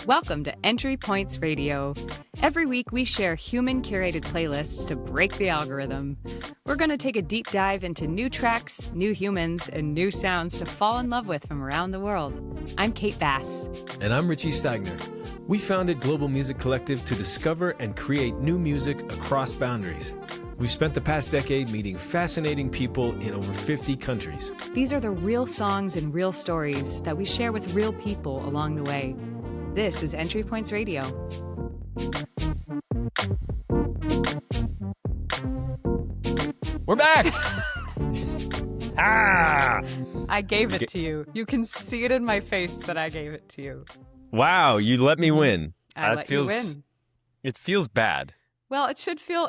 Welcome to Entry Points Radio. Every week we share human-curated playlists to break the algorithm. We're going to take a deep dive into new tracks, new humans, and new sounds to fall in love with from around the world. I'm Kate Bass. And I'm Richie Stagner. We founded Global Music Collective to discover and create new music across boundaries. We've spent the past decade meeting fascinating people in over 50 countries. These are the real songs and real stories that we share with real people along the way. This is Entry Points Radio. We're back! I gave it to you. You can see it in my face that I gave it to you. Wow, you let me win. I let you win. It feels bad. Well, it should feel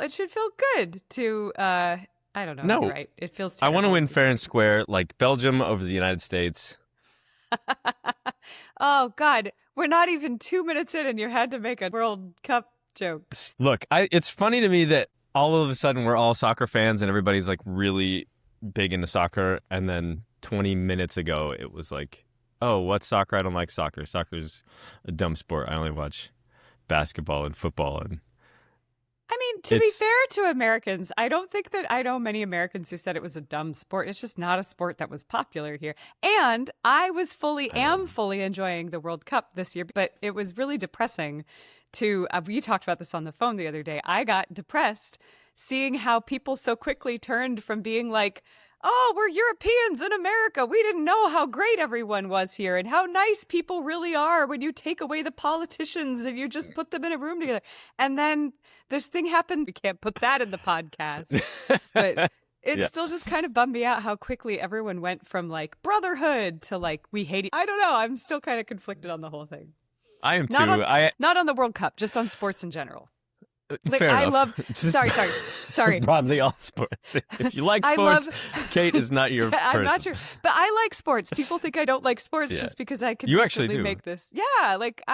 good to I don't know. No, you're right. It feels terrible. I want to win fair and square, like Belgium over the United States. Oh God, we're not even 2 minutes in, and you had to make a World Cup joke. Look, it's funny to me that all of a sudden we're all soccer fans and everybody's like really big into soccer, and then 20 minutes ago it was like, oh, what's soccer? I don't like soccer. Soccer's a dumb sport. I only watch basketball and football. And I mean, to be fair to Americans, I don't think that I know many Americans who said it was a dumb sport. It's just not a sport that was popular here. And I was am fully enjoying the World Cup this year, but it was really depressing to, we talked about this on the phone the other day. I got depressed seeing how people so quickly turned from being like, oh, we're Europeans in America. We didn't know how great everyone was here and how nice people really are when you take away the politicians and you just put them in a room together. And then this thing happened. We can't put that in the podcast. But it still just kind of bummed me out how quickly everyone went from like brotherhood to like we hate I don't know. I'm still kind of conflicted on the whole thing. I am too. Not on the World Cup, just on sports in general. Like, fair I enough. love. Sorry. Broadly all sports. If you like sports, Kate is not your person. I'm not sure, but I like sports. People think I don't like sports just because I consistently make this. Yeah, like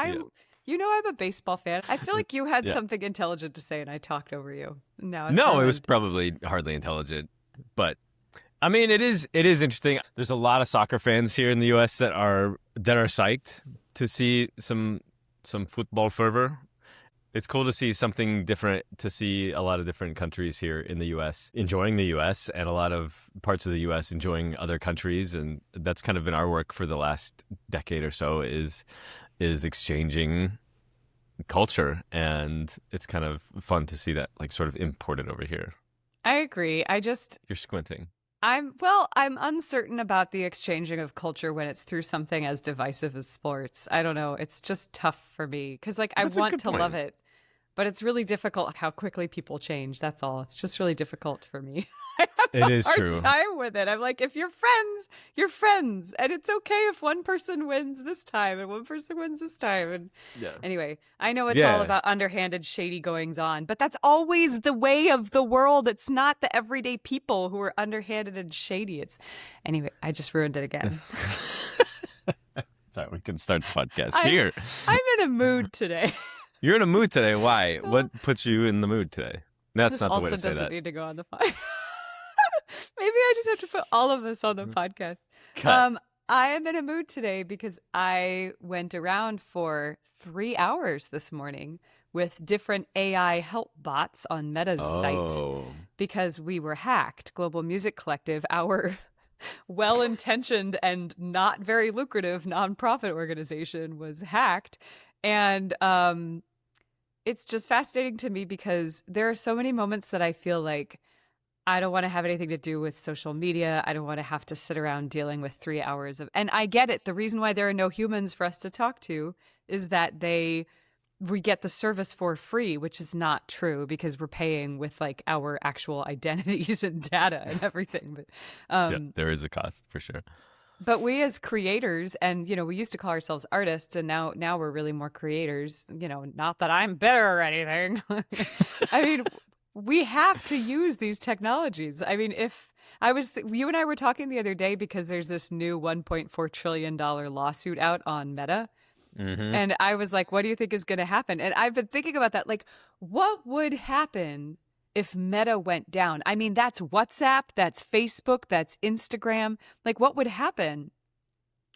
you know, I'm a baseball fan. I feel like you had something intelligent to say, and I talked over you. No, it was probably hardly intelligent, but I mean, it is interesting. There's a lot of soccer fans here in the U.S. that are psyched to see some football fervor. It's cool to see something different, to see a lot of different countries here in the U.S. enjoying the U.S. and a lot of parts of the U.S. enjoying other countries. And that's kind of been our work for the last decade or so is exchanging culture. And it's kind of fun to see that like sort of imported over here. I agree. You're squinting. I'm uncertain about the exchanging of culture when it's through something as divisive as sports. I don't know. It's just tough for me because like I want to love it. But it's really difficult how quickly people change. That's all. It's just really difficult for me. I have a hard time with it. I'm like, if you're friends, you're friends. And it's okay if one person wins this time and one person wins this time. And anyway, I know it's all about underhanded, shady goings on. But that's always the way of the world. It's not the everyday people who are underhanded and shady. Anyway, I just ruined it again. Sorry, we can start the podcast here. I'm in a mood today. You're in a mood today. Why? What puts you in the mood today? That's not the way to say that. This also doesn't need to go on the podcast. Maybe I just have to put all of this on the podcast. I am in a mood today because I went around for 3 hours this morning with different AI help bots on Meta's site because we were hacked. Global Music Collective, our well-intentioned and not very lucrative nonprofit organization, was hacked. And it's just fascinating to me because there are so many moments that I feel like I don't want to have anything to do with social media. I don't want to have to sit around dealing with 3 hours of, and I get it. The reason why there are no humans for us to talk to is that we get the service for free, which is not true because we're paying with like our actual identities and data and everything. But there is a cost for sure. But we as creators, and, you know, we used to call ourselves artists, and now we're really more creators, you know, not that I'm bitter or anything. I mean, we have to use these technologies. I mean, if I was, you and I were talking the other day because there's this new $1.4 trillion lawsuit out on Meta. Mm-hmm. And I was like, what do you think is going to happen? And I've been thinking about that. Like, what would happen if Meta went down? I mean, that's WhatsApp, that's Facebook, that's Instagram. Like, what would happen?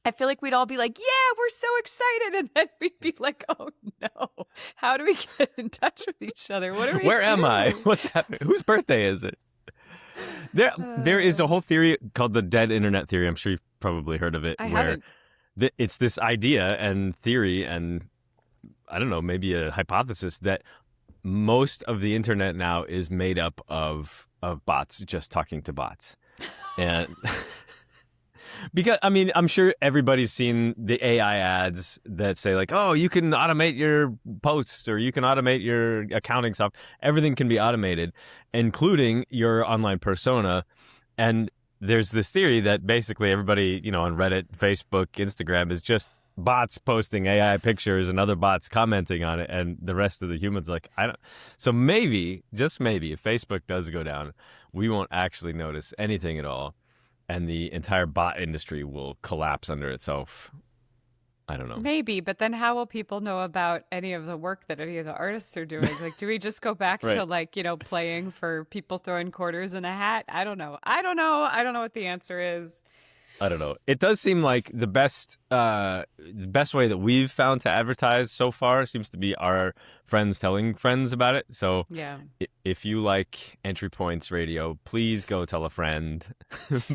I feel like we'd all be like, yeah, we're so excited. And then we'd be like, oh no, how do we get in touch with each other? What do we Where am I? do? What's happening? Whose birthday is it? There is a whole theory called the dead internet theory. I'm sure you've probably heard of it. I where haven't. It's this idea and theory and, I don't know, maybe a hypothesis that most of the internet now is made up of bots just talking to bots. And because, I mean, I'm sure everybody's seen the AI ads that say like, oh, you can automate your posts or you can automate your accounting stuff. Everything can be automated, including your online persona. And there's this theory that basically everybody, on Reddit, Facebook, Instagram is just bots posting AI pictures and other bots commenting on it. And the rest of the humans I don't. So maybe, just maybe, if Facebook does go down, we won't actually notice anything at all. And the entire bot industry will collapse under itself. I don't know. Maybe, but then how will people know about any of the work that any of the artists are doing? Like, do we just go back to playing for people throwing quarters in a hat? I don't know. I don't know what the answer is. I don't know. It does seem like the best way that we've found to advertise so far seems to be our friends telling friends about it. So yeah, if you like Entry Points Radio, please go tell a friend.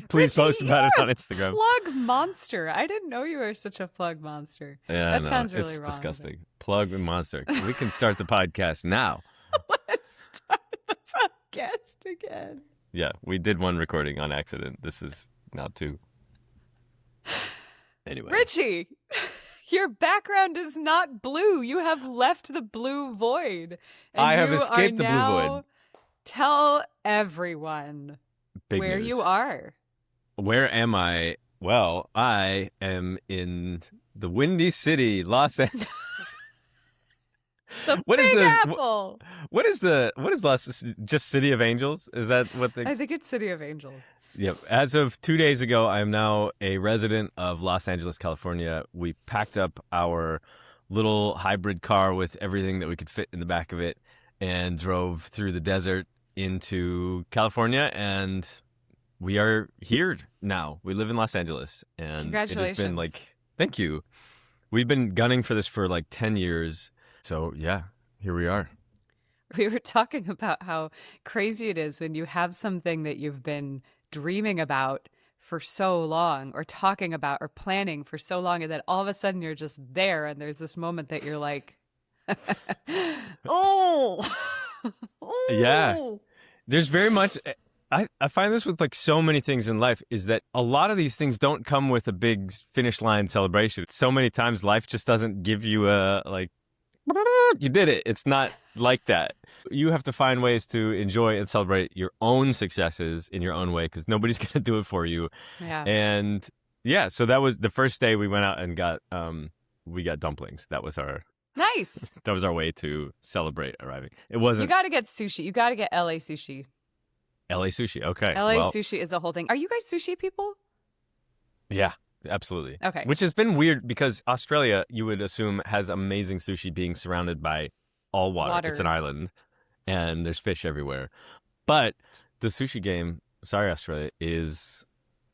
Please Richie, post about it on Instagram. Plug monster. I didn't know you were such a plug monster. Yeah, that sounds really it's wrong. disgusting. Plug monster. We can start the podcast now. Let's start the podcast again. Yeah, we did one recording on accident. This is now two. Anyway. Richie, your background is not blue. You have left the blue void. And I have escaped the blue void. Tell everyone Big where news. you are. Where am I? Well, I am in the Windy City, Los Angeles. The What is Big this? Apple. What is Los? Just City of Angels? Is that what they? I think it's City of Angels. Yep. As of 2 days ago, I am now a resident of Los Angeles, California. We packed up our little hybrid car with everything that we could fit in the back of it and drove through the desert into California. And we are here now. We live in Los Angeles. And Congratulations. It has been thank you. We've been gunning for this for 10 years. So, yeah, here we are. We were talking about how crazy it is when you have something that you've been dreaming about for so long or talking about or planning for so long, and then all of a sudden you're just there and there's this moment that you're like, oh. Yeah. There's very much, I find this with so many things in life, is that a lot of these things don't come with a big finish line celebration. So many times life just doesn't give you a you did it. It's not like that. You have to find ways to enjoy and celebrate your own successes in your own way, because nobody's going to do it for you. Yeah. And yeah, so that was the first day we went out and got dumplings. That was our way to celebrate arriving. It wasn't. You got to get sushi. You got to get LA sushi. LA sushi. Okay. LA sushi is a whole thing. Are you guys sushi people? Yeah. Absolutely. Okay. Which has been weird because Australia, you would assume, has amazing sushi being surrounded by all water. It's an island and there's fish everywhere. But the sushi game, sorry, Australia, is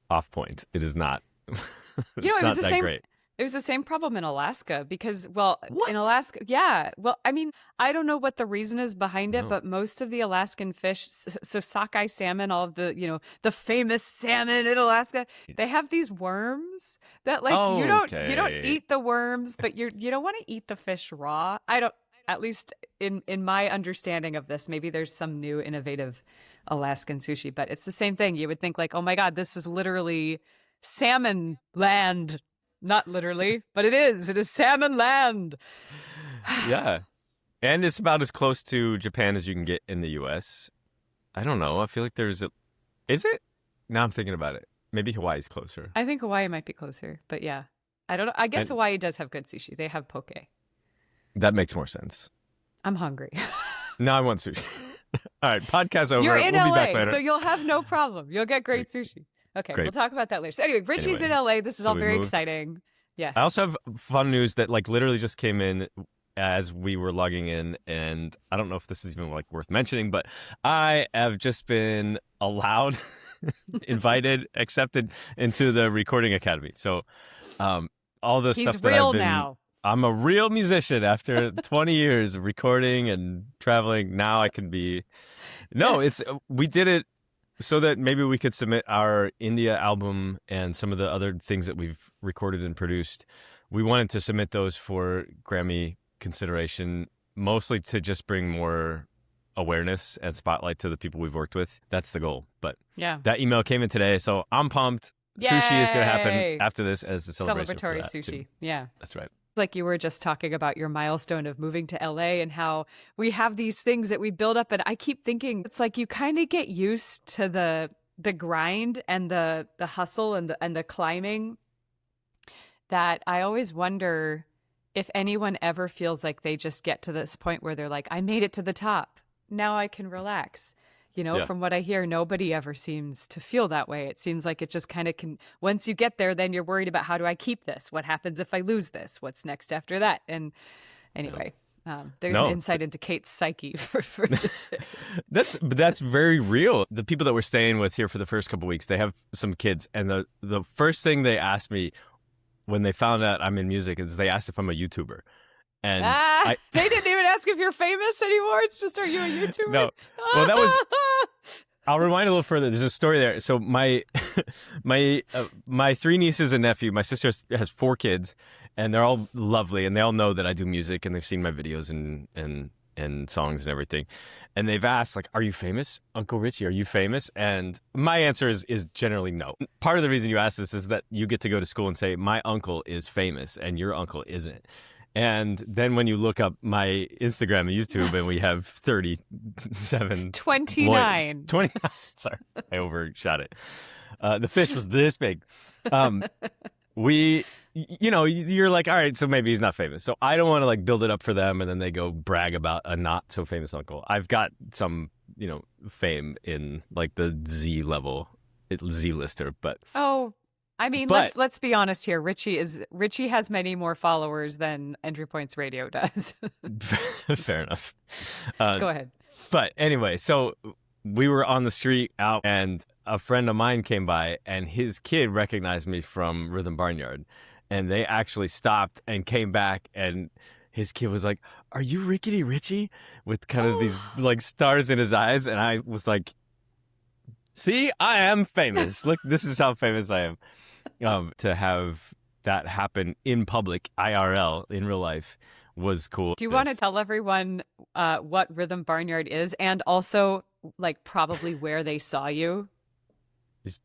off point. It is not. It's not that great. It was the same problem in Alaska because, well, What? in Alaska, yeah. Well, I mean, I don't know what the reason is behind it, but most of the Alaskan fish, so sockeye salmon, all of the, the famous salmon in Alaska, they have these worms that you don't eat the worms, but you don't want to eat the fish raw. At least in my understanding of this, maybe there's some new innovative Alaskan sushi, but it's the same thing. You would think oh my God, this is literally salmon land. Not literally, but it is. It is salmon land. Yeah. And it's about as close to Japan as you can get in the U.S. I don't know. I feel like is it? Now I'm thinking about it. Maybe Hawaii's closer. I think Hawaii might be closer, but yeah. I don't know. I guess Hawaii does have good sushi. They have poke. That makes more sense. I'm hungry. Now I want sushi. All right, podcast over. You're in we'll LA, be back later. so you'll have no problem. You'll get great sushi. Okay, Great. We'll talk about that later. So anyway, Richie's in LA. This is all very exciting. Yes. I also have fun news that literally just came in as we were logging in, and I don't know if this is even worth mentioning, but I have just been allowed, invited, accepted into the Recording Academy. So All the He's stuff that real I've been. now. I'm a real musician after 20 years of recording and traveling. Now I can be. No, we did it so that maybe we could submit our India album and some of the other things that we've recorded and produced. We wanted to submit those for Grammy consideration, mostly to just bring more awareness and spotlight to the people we've worked with. That's the goal. But Yeah. that email came in today, so I'm pumped. Yay! Sushi is going to happen after this as a celebration. Celebratory for that, sushi. too. Yeah. That's right. Like you were just talking about your milestone of moving to LA and how we have these things that we build up. And I keep thinking it's like you kind of get used to the grind and the hustle and the climbing, that I always wonder if anyone ever feels like they just get to this point where they're like, I made it to the top. Now I can relax. You know, from what I hear, nobody ever seems to feel that way. It seems like it just kind of can. Once you get there, then you're worried about, how do I keep this? What happens if I lose this? What's next after that? And anyway, there's an insight into Kate's psyche for the day. That's very real. The people that we're staying with here for the first couple of weeks, they have some kids, and the first thing they asked me when they found out I'm in music is they asked if I'm a YouTuber. And they didn't even ask if you're famous anymore. It's just, are you a YouTuber? No. Well, that was. I'll rewind a little further. There's a story there. So my three nieces and nephew. My sister has 4 kids, and they're all lovely, and they all know that I do music, and they've seen my videos and songs and everything. And they've asked, like, "Are you famous, Uncle Richie? Are you famous?" And my answer is generally no. Part of the reason you ask this is that you get to go to school and say, "My uncle is famous, and your uncle isn't." And then when you look up my Instagram and YouTube, and we have 37. 29. 29. Sorry, I overshot it. The fish was this big. You're like, all right, so maybe he's not famous. So I don't want to like build it up for them, and then they go brag about a not so famous uncle. I've got some, fame in like the Z level, Z-lister, but. Oh, I mean, let's be honest here. Richie has many more followers than Entry Points Radio does. Fair enough. Go ahead. But anyway, so we were on the street out, and a friend of mine came by, and his kid recognized me from Rhythm Barnyard, and they actually stopped and came back, and his kid was like, "Are you Rickety Richie?" with kind of these like stars in his eyes, and I was like, "See, I am famous. Look, this is how famous I am." To have that happen in public, IRL, in real life, was cool. Do you want to tell everyone what Rhythm Barnyard is, and also like probably where they saw you?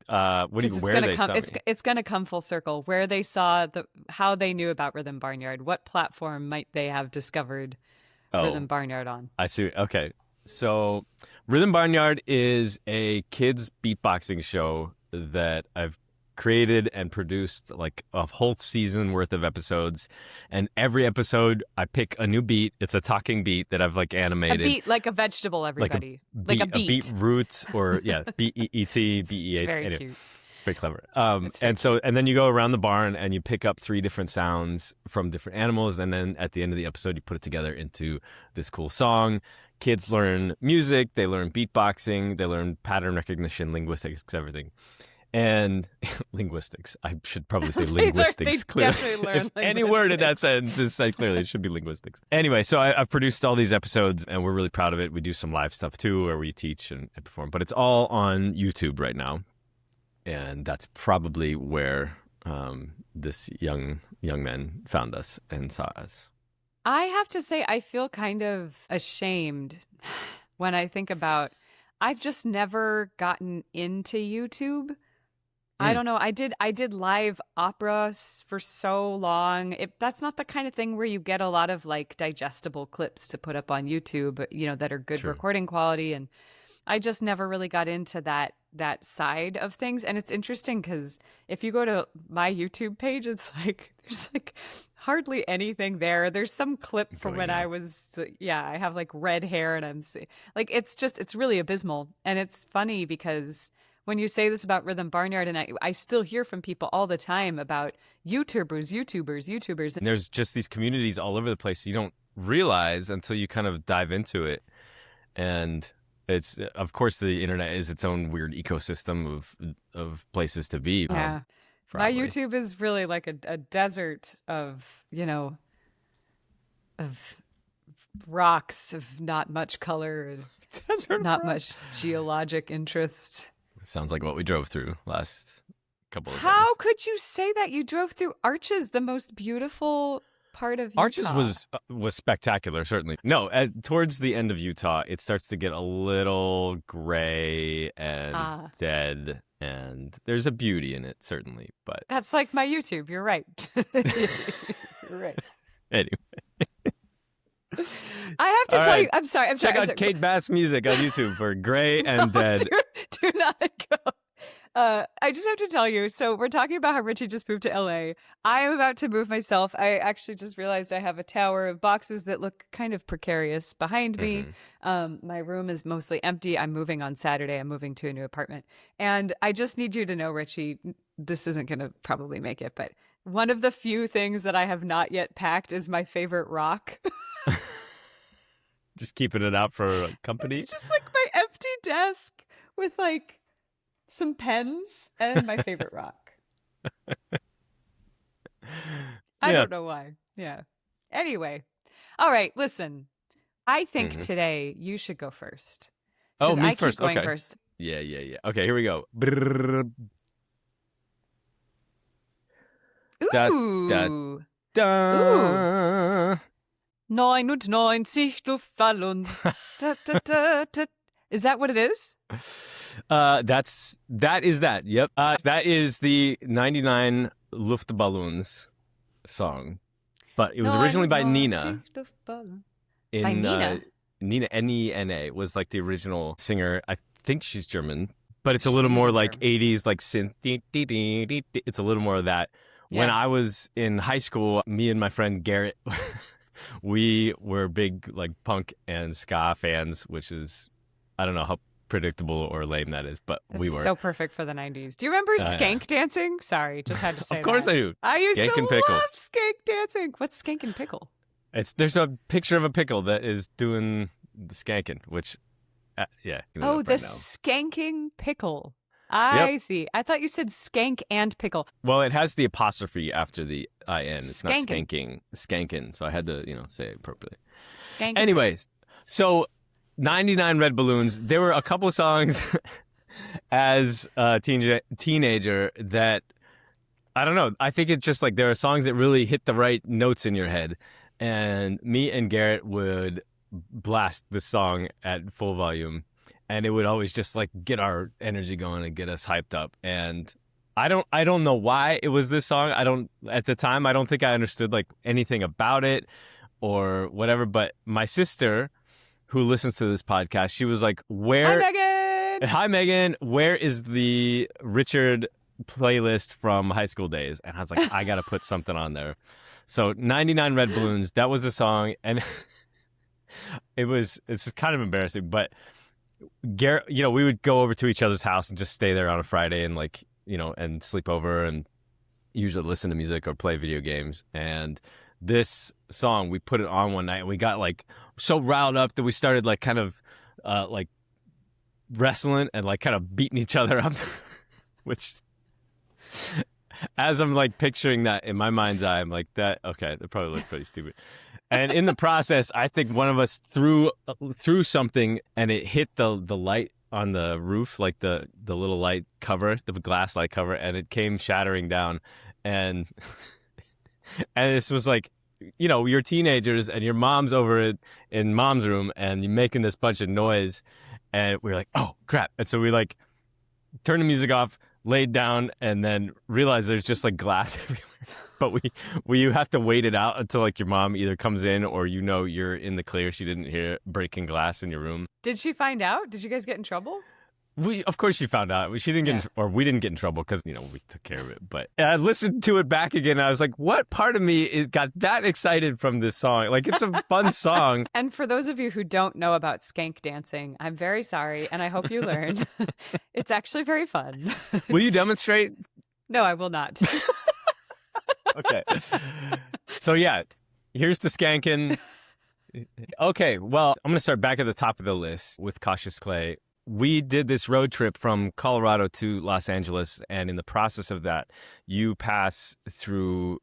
Where they saw me? It's going to come full circle. Where they saw how they knew about Rhythm Barnyard. What platform might they have discovered Rhythm Barnyard on? I see. Okay. So Rhythm Barnyard is a kids beatboxing show that I've created and produced like a whole season worth of episodes, and every episode I pick a new beat. It's a talking beat that I've like animated. A beat like a vegetable, everybody. Like a beet. A beetroot, or B-E-E-T, B-E-H. Very anyway, cute. very clever. And then you go around the barn and you pick up 3 different sounds from different animals, and then at the end of the episode you put it together into this cool song. Kids learn music, they learn beatboxing, they learn pattern recognition, linguistics, everything. And linguistics. I should probably say linguistics. They definitely learn linguistics. Any word in that sentence is like, clearly it should be linguistics. Anyway, so I've produced all these episodes, and we're really proud of it. We do some live stuff too, where we teach and perform. But it's all on YouTube right now, and that's probably where this young man found us and saw us. I have to say, I feel kind of ashamed when I think about. I've just never gotten into YouTube. I don't know. I did live opera for so long. That's not the kind of thing where you get a lot of like digestible clips to put up on YouTube, that are good recording quality. And I just never really got into that side of things. And it's interesting because if you go to my YouTube page, it's like there's like hardly anything there. There's some clip from when I was, I have like red hair, and I'm like, it's really abysmal. And it's funny because when you say this about Rhythm Barnyard, and I still hear from people all the time about YouTubers. And there's just these communities all over the place you don't realize until you kind of dive into it. And it's, of course, the internet is its own weird ecosystem of places to be. Yeah. My probably. YouTube is really like a desert of, of rocks, of not much color, and Desert not rock. much geologic interest. Sounds like what we drove through last couple of How days. could you say that? You drove through Arches, the most beautiful part of Utah. Arches was spectacular, certainly. No, towards the end of Utah, it starts to get a little gray and dead, and there's a beauty in it, certainly. But that's like my YouTube. You're right. You're right. Anyway. I have to tell you, I'm sorry. Check out Kate Bass music on YouTube for Gray and Dead. Do not go. I just have to tell you, so we're talking about how Richie just moved to LA. I am about to move myself. I actually just realized I have a tower of boxes that look kind of precarious behind me. My room is mostly empty. I'm moving on Saturday. I'm moving to a new apartment. And I just need you to know, Richie, this isn't going to probably make it, but one of the few things that I have not yet packed is my favorite rock. Just keeping it out for company. It's just like my empty desk with like some pens and my favorite rock. I don't know why. Yeah. Anyway. All right. Listen, I think today you should go first. Oh, me I first. Keep going Okay. first. Yeah. Okay, here we go. Brrr, Ooh. da, da. 99 Luftballon. Da, da, da, da. Is that what it is? That is that. Yep. That is the 99 Luftballons song. But it was originally by Nina. By Nina? Nina, Nena, was like the original singer. I think she's German, but it's a little more like German. 80s, like synth. It's a little more of that. Yeah. When I was in high school, me and my friend Garrett, we were big like punk and ska fans, which is, I don't know how predictable or lame that is, but we were. So perfect for the 90s. Do you remember skank dancing? Sorry, just had to say Of course that. I do. I used Skank to and pickle. love skank dancing. What's skank and pickle? There's a picture of a pickle that is doing the skanking, which, yeah. Oh, the skanking pickle. I see. I thought you said skank and pickle. Well, it has the apostrophe after the IN. It's not Skankin'. skanking. Skanking. So I had to, say it appropriately. Skanking. Anyways, so 99 Red Balloons. There were a couple of songs as a teenager that, I don't know. I think it's just like there are songs that really hit the right notes in your head. And me and Garrett would blast the song at full volume. And it would always just like get our energy going and get us hyped up. And I don't know why it was this song. At the time, I don't think I understood like anything about it or whatever. But my sister, who listens to this podcast, she was like, Hi, Megan. Where is the Richard playlist from high school days? And I was like, I got to put something on there. So 99 Red Balloons, that was the song. And it's kind of embarrassing, but Garrett, we would go over to each other's house and just stay there on a Friday and like, and sleep over and usually listen to music or play video games. And this song, we put it on one night and we got like so riled up that we started like kind of like wrestling and like kind of beating each other up, which as I'm like picturing that in my mind's eye, I'm like that probably looks pretty stupid. And in the process, I think one of us threw something and it hit the light on the roof, like the little light cover, the glass light cover, and it came shattering down. And this was like, you're teenagers and your mom's over in mom's room and you're making this bunch of noise. And we were like, oh, crap. And so we like turned the music off, laid down, and then realized there's just like glass everywhere. But we have to wait it out until like your mom either comes in or you're in the clear. She didn't hear breaking glass in your room. Did she find out? Did you guys get in trouble? Of course she found out. She didn't we didn't get in trouble because we took care of it. But I listened to it back again and I was like, what part of me got that excited from this song? Like, it's a fun song. And for those of you who don't know about skank dancing, I'm very sorry and I hope you learn. It's actually very fun. Will you demonstrate? No, I will not. Okay. So yeah, here's the skanking. Okay, well, I'm going to start back at the top of the list with Cautious Clay. we did this road trip from Colorado to Los Angeles, and in the process of that, you pass through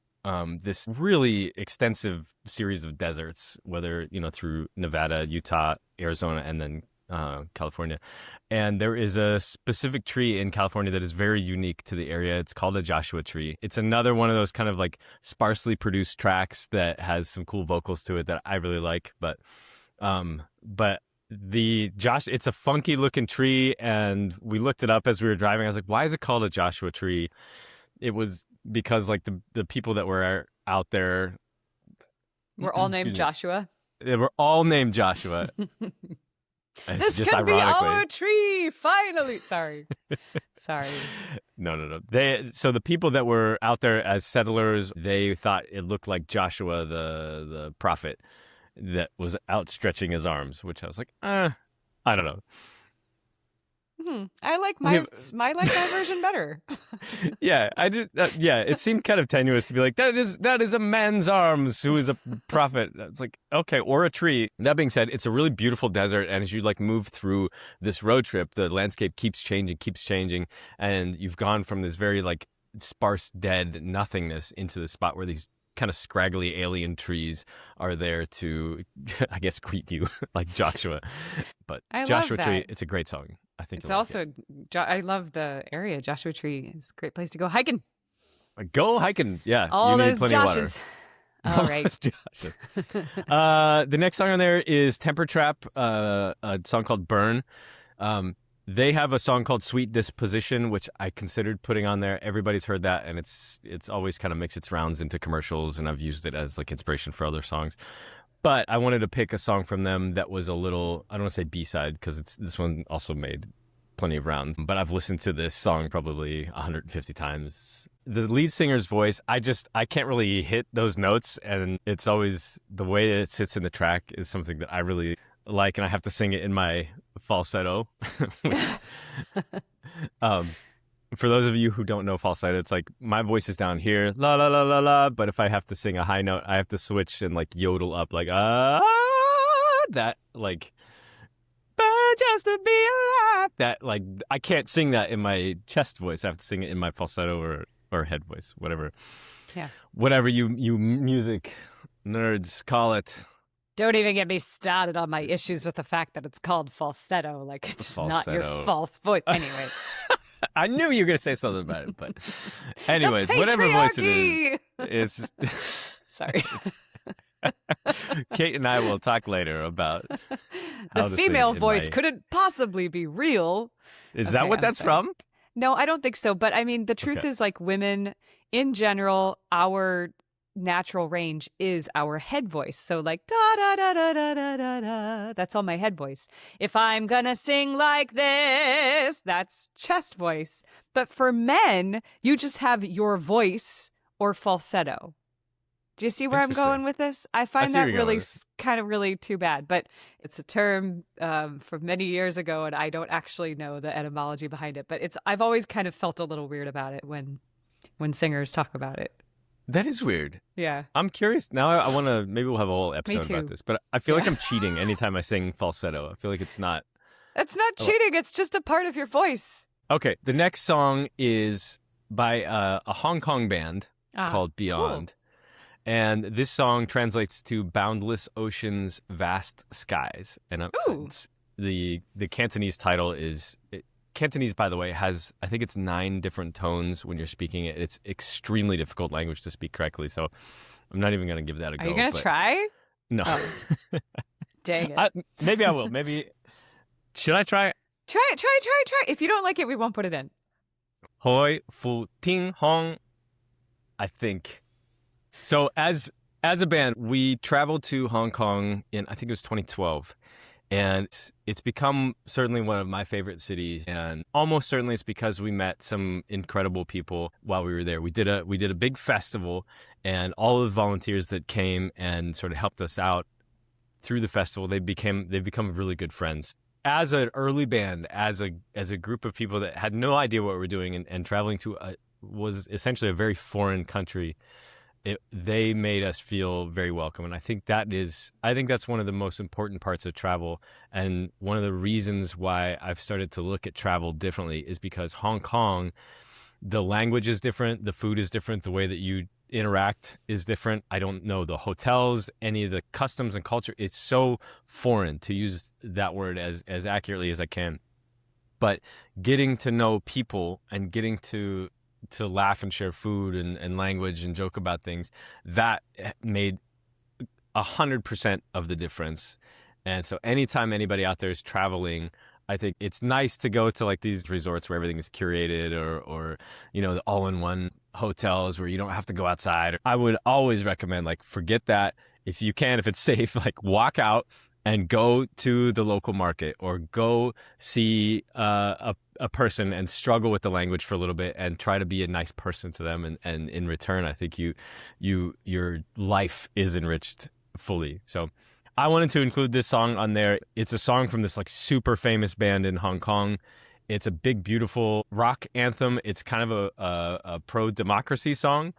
this really extensive series of deserts, whether through Nevada, Utah, Arizona, and then California. And there is a specific tree in California that is very unique to the area. It's called a Joshua tree. It's another one of those kind of like sparsely produced tracks that has some cool vocals to it that I really like. But it's a funky looking tree, and we looked it up as we were driving. I was like, why is it called a Joshua tree? It was because like the people that were out there were all named Joshua. They were all named Joshua. This could be our tree, finally. Sorry. No. So the people that were out there as settlers, they thought it looked like Joshua, the prophet, that was outstretching his arms, which I was like, I don't know. I like my version better. Yeah, I did. Yeah, it seemed kind of tenuous to be like, that is a man's arms who is a prophet. It's like, okay, or a tree. That being said, it's a really beautiful desert, and as you like move through this road trip, the landscape keeps changing, and you've gone from this very like sparse, dead nothingness into the spot where these kind of scraggly alien trees are there to, I guess, greet you like Joshua. But Joshua Tree, it's a great song. I think it's also, I love the area. Joshua Tree is a great place to go hiking. Go hiking, yeah. All you those need plenty Joshes. Of water. All right. The next song on there is Temper Trap, a song called Burn. They have a song called Sweet Disposition, which I considered putting on there. Everybody's heard that, and it's always kind of makes its rounds into commercials, and I've used it as like inspiration for other songs. But I wanted to pick a song from them that was a little, I don't want to say B-side, because this one also made plenty of rounds. But I've listened to this song probably 150 times. The lead singer's voice, I can't really hit those notes, and it's always, the way it sits in the track is something that I really like, and I have to sing it in my falsetto. For those of you who don't know falsetto, it's like my voice is down here, la la la la la, but if I have to sing a high note, I have to switch and like yodel up, like that, like just to be alive. That, like, I can't sing that in my chest voice. I have to sing it in my falsetto or head voice, whatever. Yeah. Whatever you music nerds call it. Don't even get me started on my issues with the fact that it's called falsetto. Like, it's not your false voice. Anyway. I knew you were going to say something about it, but anyways, whatever voice it is, it's... Sorry. Kate and I will talk later about how the female voice couldn't possibly be real. Is that what that's from? No, I don't think so. But I mean, the truth is, like, women in general, our natural range is our head voice. So like da da da da da da da da. That's all my head voice. If I'm gonna sing like this, that's chest voice. But for men, you just have your voice or falsetto. Do you see where I'm going with this? I find that really kind of really too bad. But it's a term from many years ago, and I don't actually know the etymology behind it. But I've always kind of felt a little weird about it when singers talk about it. That is weird. Yeah. I'm curious. Now I want to, maybe we'll have a whole episode about this, but I feel like I'm cheating anytime I sing falsetto. I feel like it's not. It's not cheating. It's just a part of your voice. Okay. The next song is by a Hong Kong band called Beyond. Cool. And this song translates to Boundless Oceans, Vast Skies. And the Cantonese title is... Cantonese, by the way, has, I think it's 9 different tones when you're speaking it. It's extremely difficult language to speak correctly, so I'm not even going to give that a go. Are you going to try? No. Oh. Dang it. Maybe I will. Maybe. Should I try? Try. If you don't like it, we won't put it in. Hoi Fu Ting Hong, I think. So as a band, we traveled to Hong Kong in, I think it was 2012. And it's become certainly one of my favorite cities, and almost certainly it's because we met some incredible people while we were there. We did a big festival, and all of the volunteers that came and sort of helped us out through the festival, they've become really good friends. As an early band, as a group of people that had no idea what we were doing and traveling to was essentially a very foreign country, they made us feel very welcome. And I think that's one of the most important parts of travel. And one of the reasons why I've started to look at travel differently is because Hong Kong, the language is different, the food is different, the way that you interact is different. I don't know the hotels, any of the customs and culture. It's so foreign, to use that word as accurately as I can. But getting to know people and getting to laugh and share food and language and joke about things, that made 100% of the difference. And so anytime anybody out there is traveling, I think it's nice to go to like these resorts where everything is curated, or the all-in-one hotels where you don't have to go outside. I would always recommend, like, forget that. If you can, if it's safe, like, walk out and go to the local market, or go see a person and struggle with the language for a little bit and try to be a nice person to them. And in return, I think your life is enriched fully. So I wanted to include this song on there. It's a song from this like super famous band in Hong Kong. It's a big, beautiful rock anthem. It's kind of a pro-democracy song.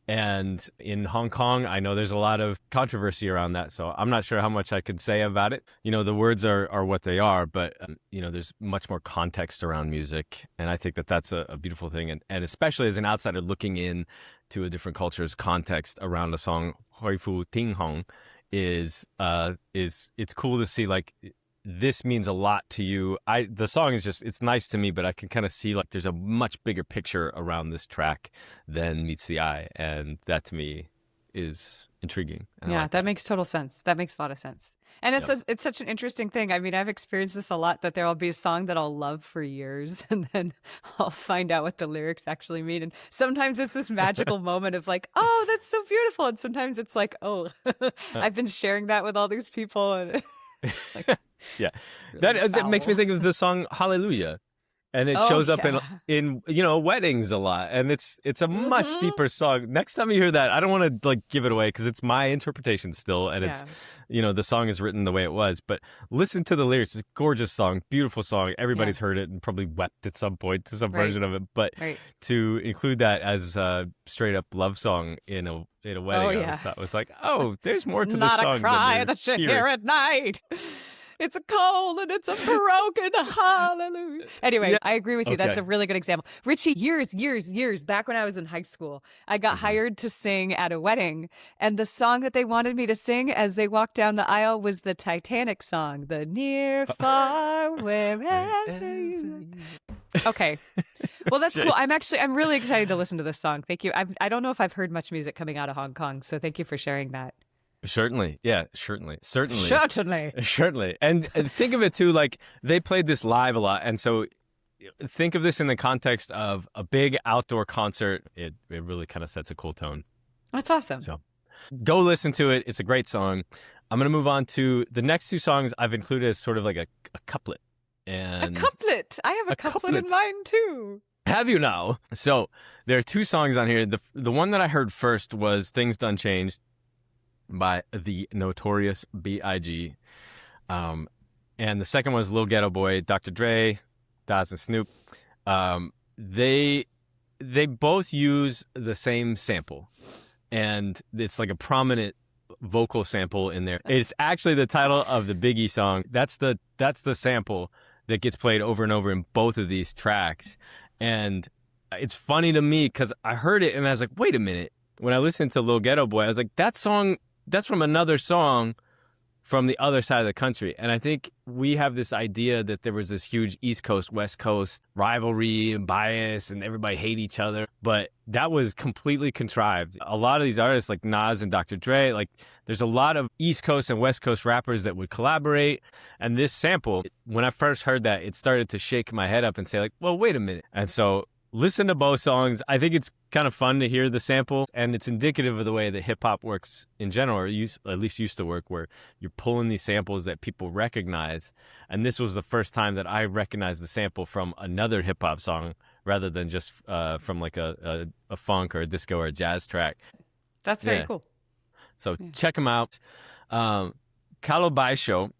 And in Hong Kong, I know there's a lot of controversy around that, so I'm not sure how much I can say about it. The words are what they are, but, there's much more context around music. And I think that that's a beautiful thing. And especially as an outsider looking in to a different culture's context around a song, Hoi Fu Ting Hong, is it's cool to see, like, this means a lot to you. The song is it's nice to me, but I can kind of see like there's a much bigger picture around this track than meets the eye, and that to me is intriguing. Yeah, that makes total sense. That makes a lot of sense. And it's such an interesting thing. I mean, I've experienced this a lot, that there will be a song that I'll love for years, and then I'll find out what the lyrics actually mean. And sometimes it's this magical moment of like, oh, that's so beautiful. And sometimes it's like, oh, I've been sharing that with all these people. And like, yeah, really that makes me think of the song Hallelujah, and it shows up in weddings a lot, and it's a much deeper song. Next time you hear that, I don't want to like give it away because it's my interpretation still, and it's the song is written the way it was, but listen to the lyrics. It's a gorgeous song, beautiful song. Everybody's heard it and probably wept at some point to some version of it, but to include that as a straight up love song in a wedding, I was like, oh, there's more to the song. Not a cry that you hear at night. It's a cold and it's a broken hallelujah. Anyway, I agree with you. That's a really good example. Richie, years back when I was in high school, I got hired to sing at a wedding. And the song that they wanted me to sing as they walked down the aisle was the Titanic song, the near, far, wherever you. Okay. Well, that's cool. I'm really excited to listen to this song. Thank you. I don't know if I've heard much music coming out of Hong Kong, so thank you for sharing that. Certainly. Yeah, certainly. And think of it too, like they played this live a lot. And so think of this in the context of a big outdoor concert. It really kind of sets a cool tone. That's awesome. So go listen to it. It's a great song. I'm going to move on to the next two songs I've included as sort of like a couplet. And a couplet. I have a couplet in mind too. Have you now? So there are two songs on here. The one that I heard first was Things Done Changed by the Notorious B.I.G. And the second one was Lil Ghetto Boy, Dr. Dre, Daz and Snoop. They both use the same sample, and it's like a prominent vocal sample in there. It's actually the title of the Biggie song. That's the sample that gets played over and over in both of these tracks. And it's funny to me because I heard it and I was like, wait a minute. When I listened to Lil Ghetto Boy, I was like, that song, that's from another song from the other side of the country. And I think we have this idea that there was this huge East Coast, West Coast rivalry and bias and everybody hate each other. But that was completely contrived. A lot of these artists like Nas and Dr. Dre, like there's a lot of East Coast and West Coast rappers that would collaborate. And this sample, when I first heard that, it started to shake my head up and say like, well, wait a minute. And so listen to both songs. I think it's kind of fun to hear the sample, and it's indicative of the way that hip-hop works in general, or at least used to work, where you're pulling these samples that people recognize. And this was the first time that I recognized the sample from another hip-hop song rather than just from like a funk or a disco or a jazz track. That's very cool. So check them out. Kalobaisho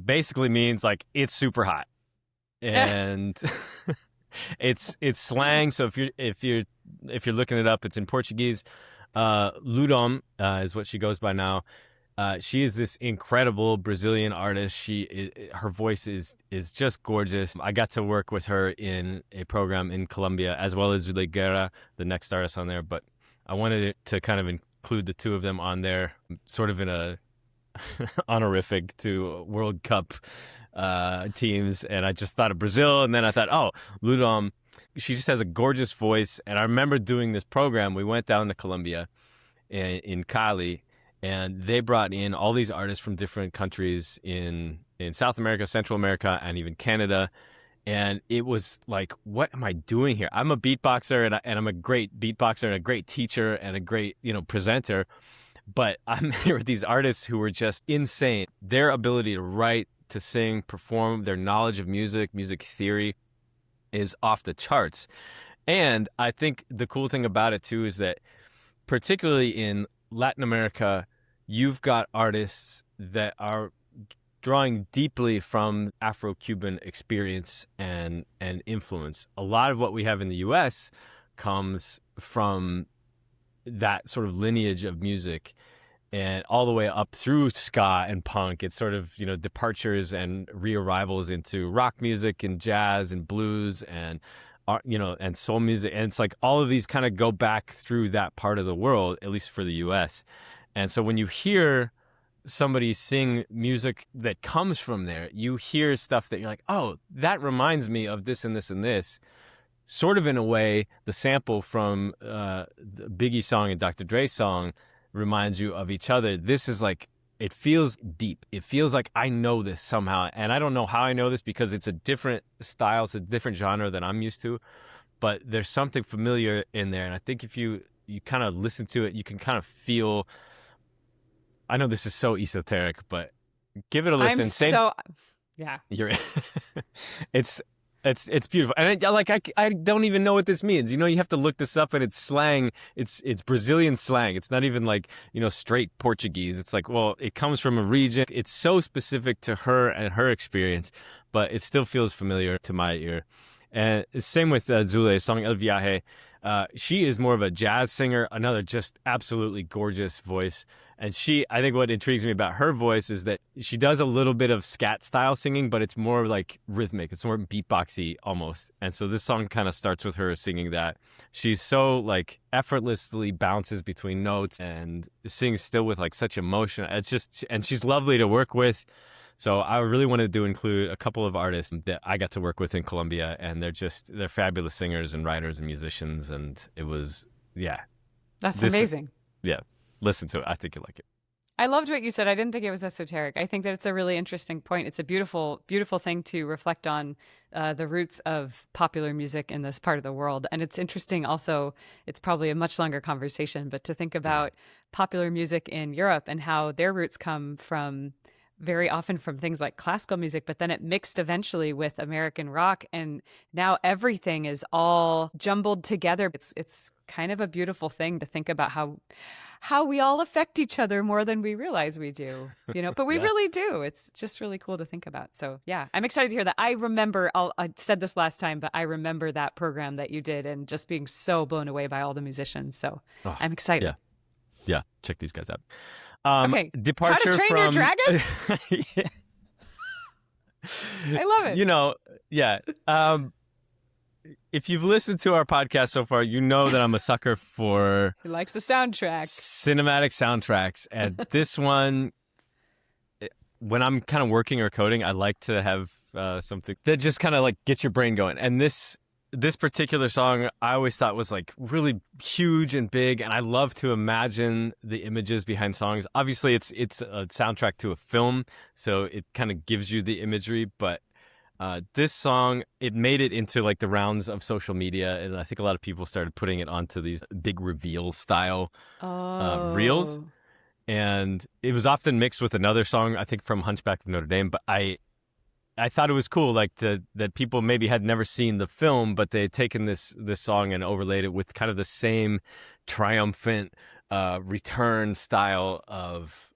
basically means like it's super hot. And... It's slang, so if you're looking it up, it's in Portuguese. Ludom is what she goes by now. She is this incredible Brazilian artist. Her voice is just gorgeous. I got to work with her in a program in Colombia, as well as Zule Guerra, the next artist on there. But I wanted to kind of include the two of them on there, sort of in a honorific to World Cup teams. And I just thought of Brazil, and then I thought, oh, Ludom. She just has a gorgeous voice. And I remember doing this program. We went down to Colombia in Cali, and they brought in all these artists from different countries in South America, Central America, and even Canada. And it was like, what am I doing here? I'm a beatboxer, and I'm a great beatboxer and a great teacher and a great, presenter. But I'm here with these artists who were just insane. Their ability to write, to sing, perform, their knowledge of music theory is off the charts. And I think the cool thing about it, too, is that particularly in Latin America, you've got artists that are drawing deeply from Afro-Cuban experience and influence. A lot of what we have in the U.S. comes from that sort of lineage of music, and all the way up through ska and punk. It's sort of, departures and re-arrivals into rock music and jazz and blues and, and soul music. And it's like all of these kind of go back through that part of the world, at least for the U.S. And so when you hear somebody sing music that comes from there, you hear stuff that you're like, oh, that reminds me of this and this and this. Sort of in a way, the sample from the Biggie song and Dr. Dre's song reminds you of each other. This is like, it feels deep. It feels like I know this somehow. And I don't know how I know this because it's a different style. It's a different genre than I'm used to. But there's something familiar in there. And I think if you kind of listen to it, you can kind of feel, I know this is so esoteric, but give it a listen. Yeah. It's beautiful, and I don't even know what this means. You have to look this up, and it's slang. It's Brazilian slang. It's not even like straight Portuguese. It's like, well, it comes from a region. It's so specific to her and her experience, but it still feels familiar to my ear. And same with Zule's song El Viaje. She is more of a jazz singer. Another just absolutely gorgeous voice. And I think what intrigues me about her voice is that she does a little bit of scat style singing, but it's more like rhythmic. It's more beatboxy almost. And so this song kind of starts with her singing that. She's so like effortlessly bounces between notes and sings still with like such emotion. And she's lovely to work with. So I really wanted to include a couple of artists that I got to work with in Colombia, and they're fabulous singers and writers and musicians. And it was, That's amazing. Listen to it. I think you like it. I loved what you said. I didn't think it was esoteric. I think that it's a really interesting point. It's a beautiful, beautiful thing to reflect on the roots of popular music in this part of the world. And it's interesting also, it's probably a much longer conversation, but to think about popular music in Europe and how their roots come from very often from things like classical music, but then it mixed eventually with American rock. And now everything is all jumbled together. It's kind of a beautiful thing to think about how we all affect each other more than we realize we do, but we really do. It's just really cool to think about. So yeah, I'm excited to hear that. I remember, I said this last time, but I remember that program that you did and just being so blown away by all the musicians. So I'm excited. Yeah. Check these guys out. Okay. Departure How to Train from Your Dragon? I love it. If you've listened to our podcast so far, you know that I'm a sucker for He likes the soundtrack. Cinematic soundtracks. And this one, when I'm kind of working or coding, I like to have something that just kind of like gets your brain going. And this particular song I always thought was like really huge and big, and I love to imagine the images behind songs. Obviously, it's a soundtrack to a film, so it kind of gives you the imagery, but this song, it made it into like the rounds of social media, and I think a lot of people started putting it onto these big reveal style reels, and it was often mixed with another song, I think from Hunchback of Notre Dame, but I thought it was cool, like that people maybe had never seen the film, but they had taken this song and overlaid it with kind of the same triumphant return style of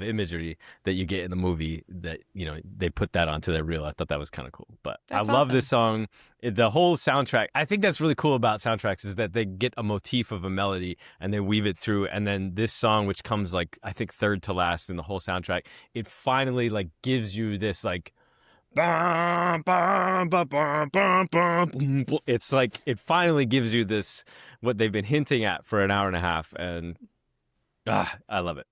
imagery that you get in the movie, that they put that onto their reel. I thought that was kind of cool. But That's I love awesome. this song. The whole soundtrack, I think that's really cool about soundtracks, is that they get a motif of a melody and they weave it through. And then this song, which comes like I think third to last in the whole soundtrack, it finally like gives you this like it's like it finally gives you this, what they've been hinting at for an hour and a half, and I love it.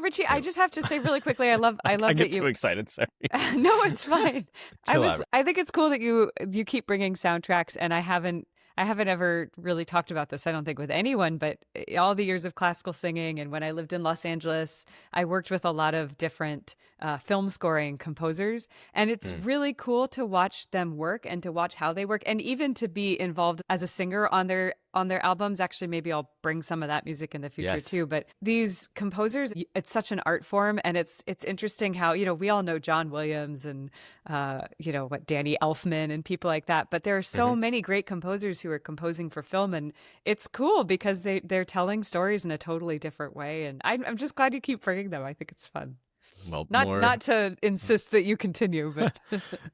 Richie, I just have to say really quickly, I love I that get you. too excited. Sorry. No, it's fine. Chill out. I think it's cool that you keep bringing soundtracks, and I haven't ever really talked about this, I don't think, with anyone, but all the years of classical singing, and when I lived in Los Angeles, I worked with a lot of different film scoring composers, and it's really cool to watch them work and to watch how they work, and even to be involved as a singer on their albums. Actually, maybe I'll bring some of that music in the future too. But these composers, it's such an art form, and it's interesting how, we all know John Williams and Danny Elfman and people like that, but there are so many great composers who are composing for film, and it's cool because they're telling stories in a totally different way, and I'm just glad you keep bringing them. I think it's fun. Well, not to insist that you continue, but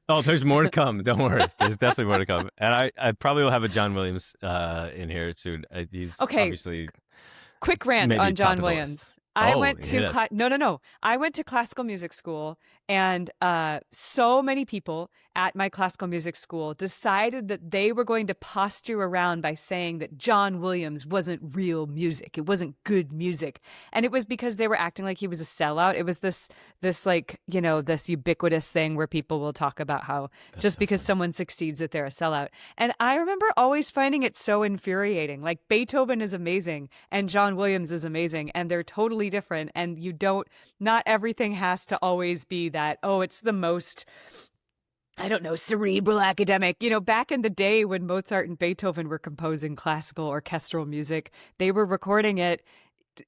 oh, there's more to come. Don't worry, there's definitely more to come, and I probably will have a John Williams in here soon. He's obviously quick rant on John Williams. I went to no. I went to classical music school, and so many people at my classical music school decided that they were going to posture around by saying that John Williams wasn't real music. It wasn't good music. And it was because they were acting like he was a sellout. It was this like, this ubiquitous thing where people will talk about how just because someone succeeds that they're a sellout. And I remember always finding it so infuriating. Like, Beethoven is amazing and John Williams is amazing, and they're totally different. And not everything has to always be that, it's the most, I don't know, cerebral academic. Back in the day when Mozart and Beethoven were composing classical orchestral music, they were recording it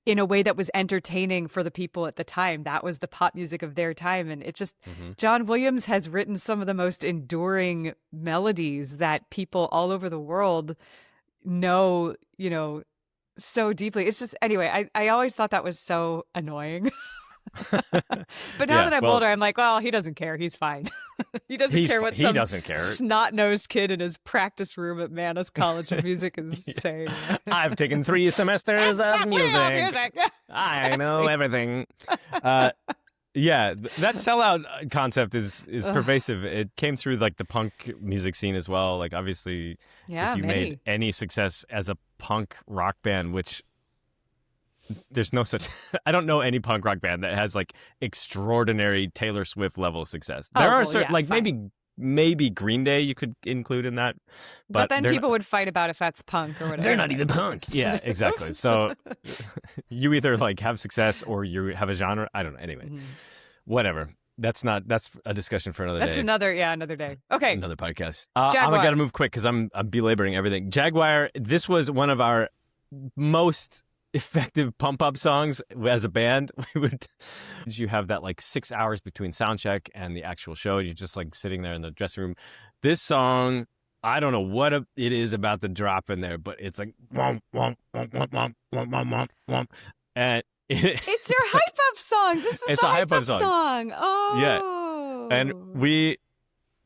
in a way that was entertaining for the people at the time. That was the pop music of their time. And it just, John Williams has written some of the most enduring melodies that people all over the world know, so deeply. It's just, anyway, I always thought that was so annoying. But now that I'm older, I'm like, well, he doesn't care. He's fine. He doesn't care what some snot-nosed kid in his practice room at Manus College of Music is saying. I've taken 3 semesters of music. I know everything. That sellout concept is pervasive. It came through like the punk music scene as well. Like, obviously, if you made any success as a punk rock band, which there's no such I don't know any punk rock band that has like extraordinary Taylor Swift level success. There are certain, maybe Green Day you could include in that, but then people would fight about if that's punk or whatever. They're not even punk. Yeah, exactly. So you either like have success or you have a genre. I don't know. Anyway, whatever. That's a discussion for another day. That's another day. Okay, another podcast. I gotta move quick because I'm belaboring everything. Jaguar. This was one of our most effective pump up songs as a band. You have that like 6 hours between sound check and the actual show, and you're just like sitting there in the dressing room. This song, I don't know what it is about the drop in there, but it's like womp, womp, womp, womp, womp, womp, womp, womp, and it's your hype up song. This is the hype up song. Oh yeah. And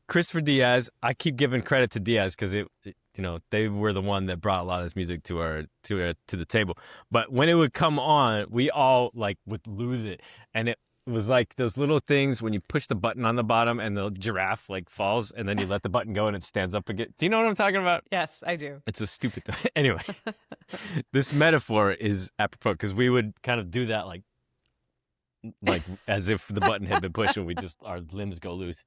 Christopher Diaz, I keep giving credit to Diaz because they were the one that brought a lot of this music to the table. But when it would come on, we all like would lose it, and it was like those little things when you push the button on the bottom and the giraffe like falls, and then you let the button go and it stands up again. Do you know what I'm talking about? Yes, I do. It's a stupid thing. Anyway, this metaphor is apropos because we would kind of do that like as if the button had been pushed and our limbs go loose.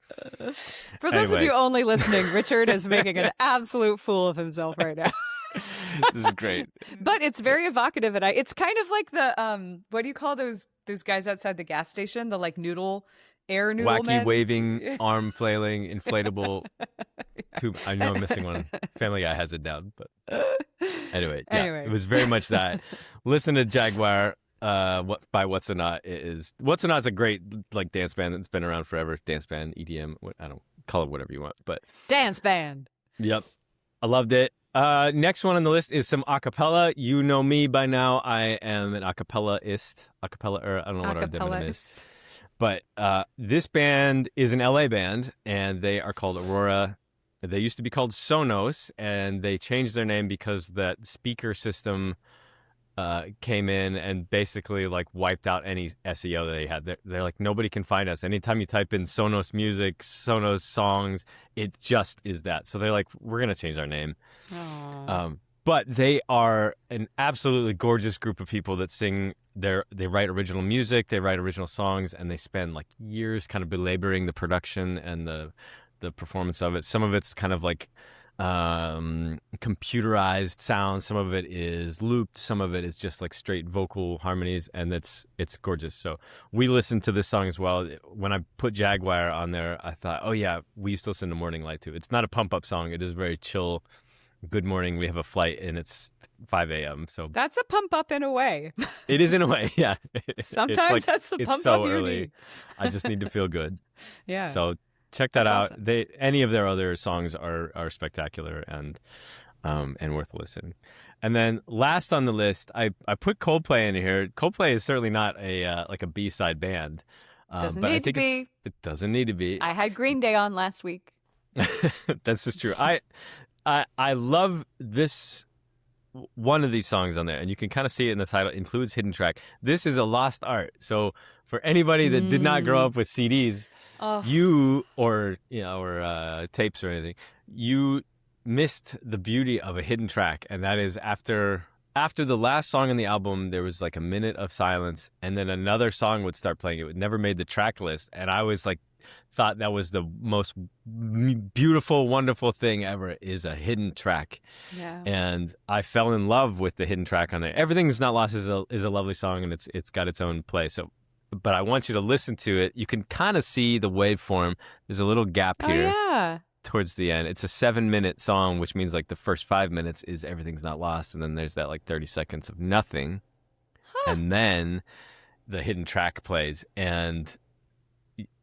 For those of you only listening, Richard is making an absolute fool of himself right now. This is great. But it's very evocative, and it's kind of like the what do you call those guys outside the gas station? The like air noodle wacky men? Waving, arm flailing, inflatable tube. I know I'm missing one. Family Guy has it down, but anyway, it was very much that. Listen to Jaguar. By What's a Knot. What's a Knot's a great like dance band that's been around forever. Dance band, EDM. I don't call it whatever you want, but dance band. Yep, I loved it. Next one on the list is some acapella. You know me by now. I am an acapella-ist. Acapella, I don't know what our demonym is. But this band is an LA band, and they are called Aurora. They used to be called Sonos, and they changed their name because that speaker system came in and basically like wiped out any SEO that they had. They're like, nobody can find us. Anytime you type in Sonos music, Sonos songs, it just is that. So they're like, we're going to change our name. But they are an absolutely gorgeous group of people that sing. They write original music, they write original songs, and they spend like years kind of belaboring the production and the performance of it. Some of it's kind of like computerized sounds. Some of it is looped. Some of it is just like straight vocal harmonies, and it's gorgeous. So we listened to this song as well. When I put Jaguar on there, I thought, oh yeah, we used to listen to Morning Light too. It's not a pump up song. It is very chill. Good morning. We have a flight, and it's 5 a.m. So that's a pump up in a way. It is in a way, yeah. Sometimes like, that's the pump it's so up you early. need. I just need to feel good. Yeah. So check that out. Awesome. Any of their other songs are spectacular and worth listening. And then last on the list, I put Coldplay in here. Coldplay is certainly not a like a B-side band. Doesn't but need I think to be. it doesn't need to be. I had Green Day on last week. That's just true. I love this one of these songs on there, and you can kind of see it in the title. Includes hidden track. This is a lost art. So for anybody that did not grow up with CDs, you or tapes or anything, you missed the beauty of a hidden track, and that is after the last song in the album, there was like a minute of silence, and then another song would start playing. It never made the track list, and I was like, thought that was the most beautiful, wonderful thing ever, is a hidden track. Yeah. And I fell in love with the hidden track on there. Everything's Not Lost is a lovely song, and it's got its own place. So, but I want you to listen to it. You can kind of see the waveform. There's a little gap here towards the end. It's a 7-minute song, which means like the first 5 minutes is Everything's Not Lost, and then there's that like 30 seconds of nothing, and then the hidden track plays. And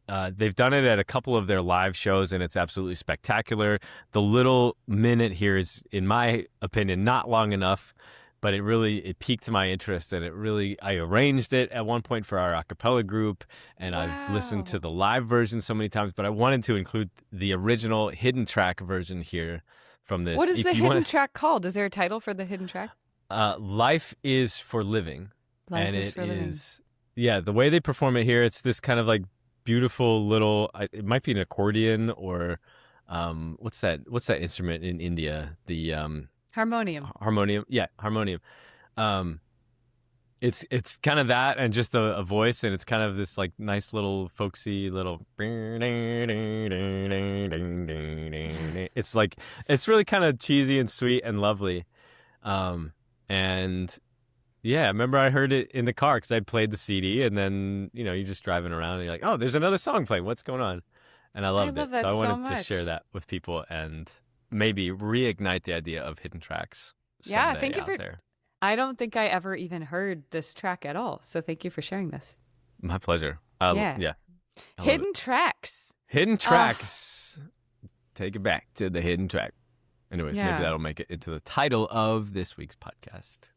they've done it at a couple of their live shows, and it's absolutely spectacular. The little minute here is, in my opinion, not long enough, but it piqued my interest, and I arranged it at one point for our a cappella group, and I've listened to the live version so many times, but I wanted to include the original hidden track version here from this. What is the hidden track called? Is there a title for the hidden track? Life is for Living. Life is for Living. Yeah, the way they perform it here, it's this kind of like beautiful little, it might be an accordion or what's that instrument in India, the harmonium. Yeah, harmonium. It's kind of that, and just a voice, and it's kind of this like nice little folksy little, it's really kind of cheesy and sweet and lovely. And yeah, I remember I heard it in the car because I played the CD, and then, you're just driving around and you're like, oh, there's another song playing. What's going on? And I loved it. So I wanted to share that with people and maybe reignite the idea of hidden tracks. Yeah, thank you out for there. I don't think I ever even heard this track at all. So thank you for sharing this. My pleasure. Yeah. Hidden tracks. Hidden tracks. Take it back to the hidden track. Anyways, maybe that'll make it into the title of this week's podcast.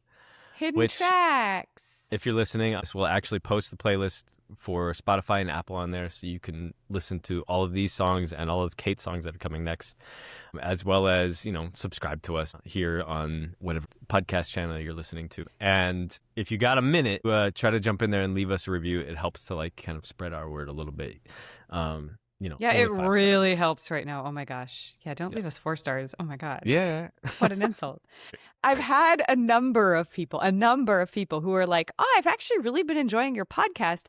Hidden tracks. If you're listening, this will actually post the playlist for Spotify and Apple on there, so you can listen to all of these songs and all of Kate's songs that are coming next, as well as, subscribe to us here on whatever podcast channel you're listening to. And if you got a minute, try to jump in there and leave us a review. It helps to like kind of spread our word a little bit. Yeah, it really helps right now. Oh my gosh. Yeah, don't leave us 4 stars. Oh my God. Yeah. What an insult. I've had a number of people who are like, oh, I've actually really been enjoying your podcast,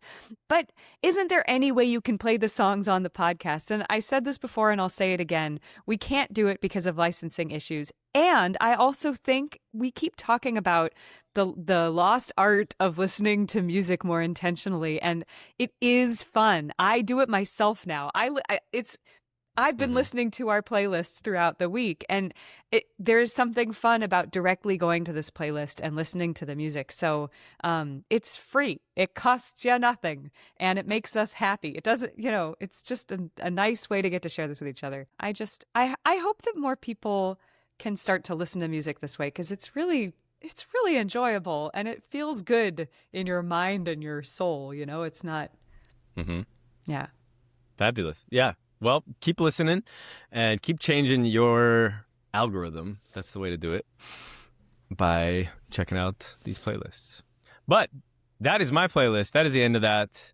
but isn't there any way you can play the songs on the podcast? And I said this before, and I'll say it again. We can't do it because of licensing issues. And I also think we keep talking about the lost art of listening to music more intentionally, and it is fun. I do it myself now. I've been listening to our playlists throughout the week, and there's something fun about directly going to this playlist and listening to the music. So it's free. It costs you nothing, and it makes us happy. It doesn't, it's just a nice way to get to share this with each other. I hope that more people can start to listen to music this way because it's really enjoyable and it feels good in your mind and your soul. You know, it's not. Mm-hmm. Yeah. Fabulous. Yeah. Well, keep listening and keep changing your algorithm. That's the way to do it, by checking out these playlists. But that is my playlist. That is the end of that.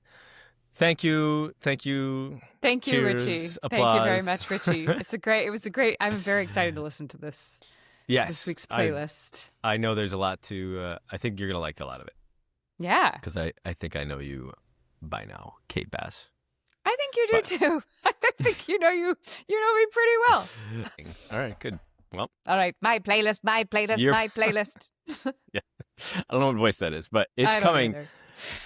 Thank you. Thank you, Cheers. Richie. Applause. Thank you very much, Richie. It was a great, I'm very excited to listen to this. Yes. This week's playlist. I know there's a lot to, I think you're going to like a lot of it. Yeah. Because I think I know you by now, Kate Bass. I think you do too. I think you know me pretty well. All right, good. Well. All right, my playlist. My Yeah. I don't know what voice that is, but it's coming. Either.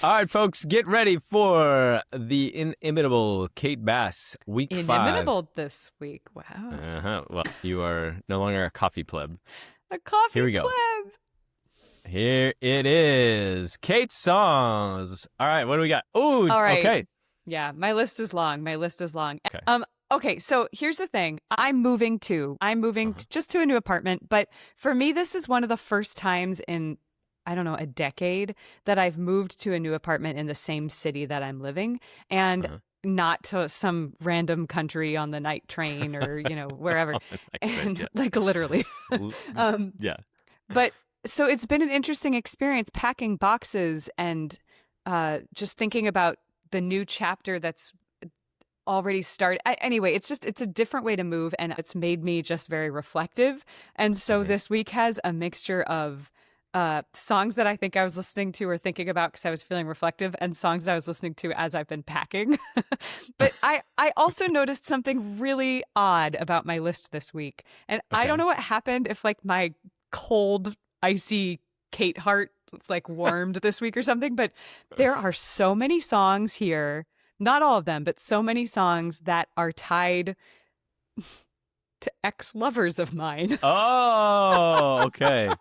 All right, folks, get ready for the inimitable Kate Bass, week 5. Inimitable this week. Wow. Uh-huh. Well, you are no longer a coffee pleb. A coffee Here we go. pleb. Here it is. Kate's songs. All right, what do we got? Ooh, all right. Okay. Yeah, my list is long. Okay. Okay, so here's the thing. I'm moving just to a new apartment, but for me, this is one of the first times in, I don't know, a decade that I've moved to a new apartment in the same city that I'm living, and not to some random country on the night train or, wherever. And like literally. Yeah. But so it's been an interesting experience packing boxes and just thinking about the new chapter that's already started. Anyway, it's a different way to move, and it's made me just very reflective. And so this week has a mixture of songs that I think I was listening to or thinking about because I was feeling reflective, and songs that I was listening to as I've been packing. But I also noticed something really odd about my list this week. And I don't know what happened, if like my cold, icy Kate heart like warmed this week or something, but there are so many songs here, not all of them, but so many songs that are tied to ex-lovers of mine. Oh, okay.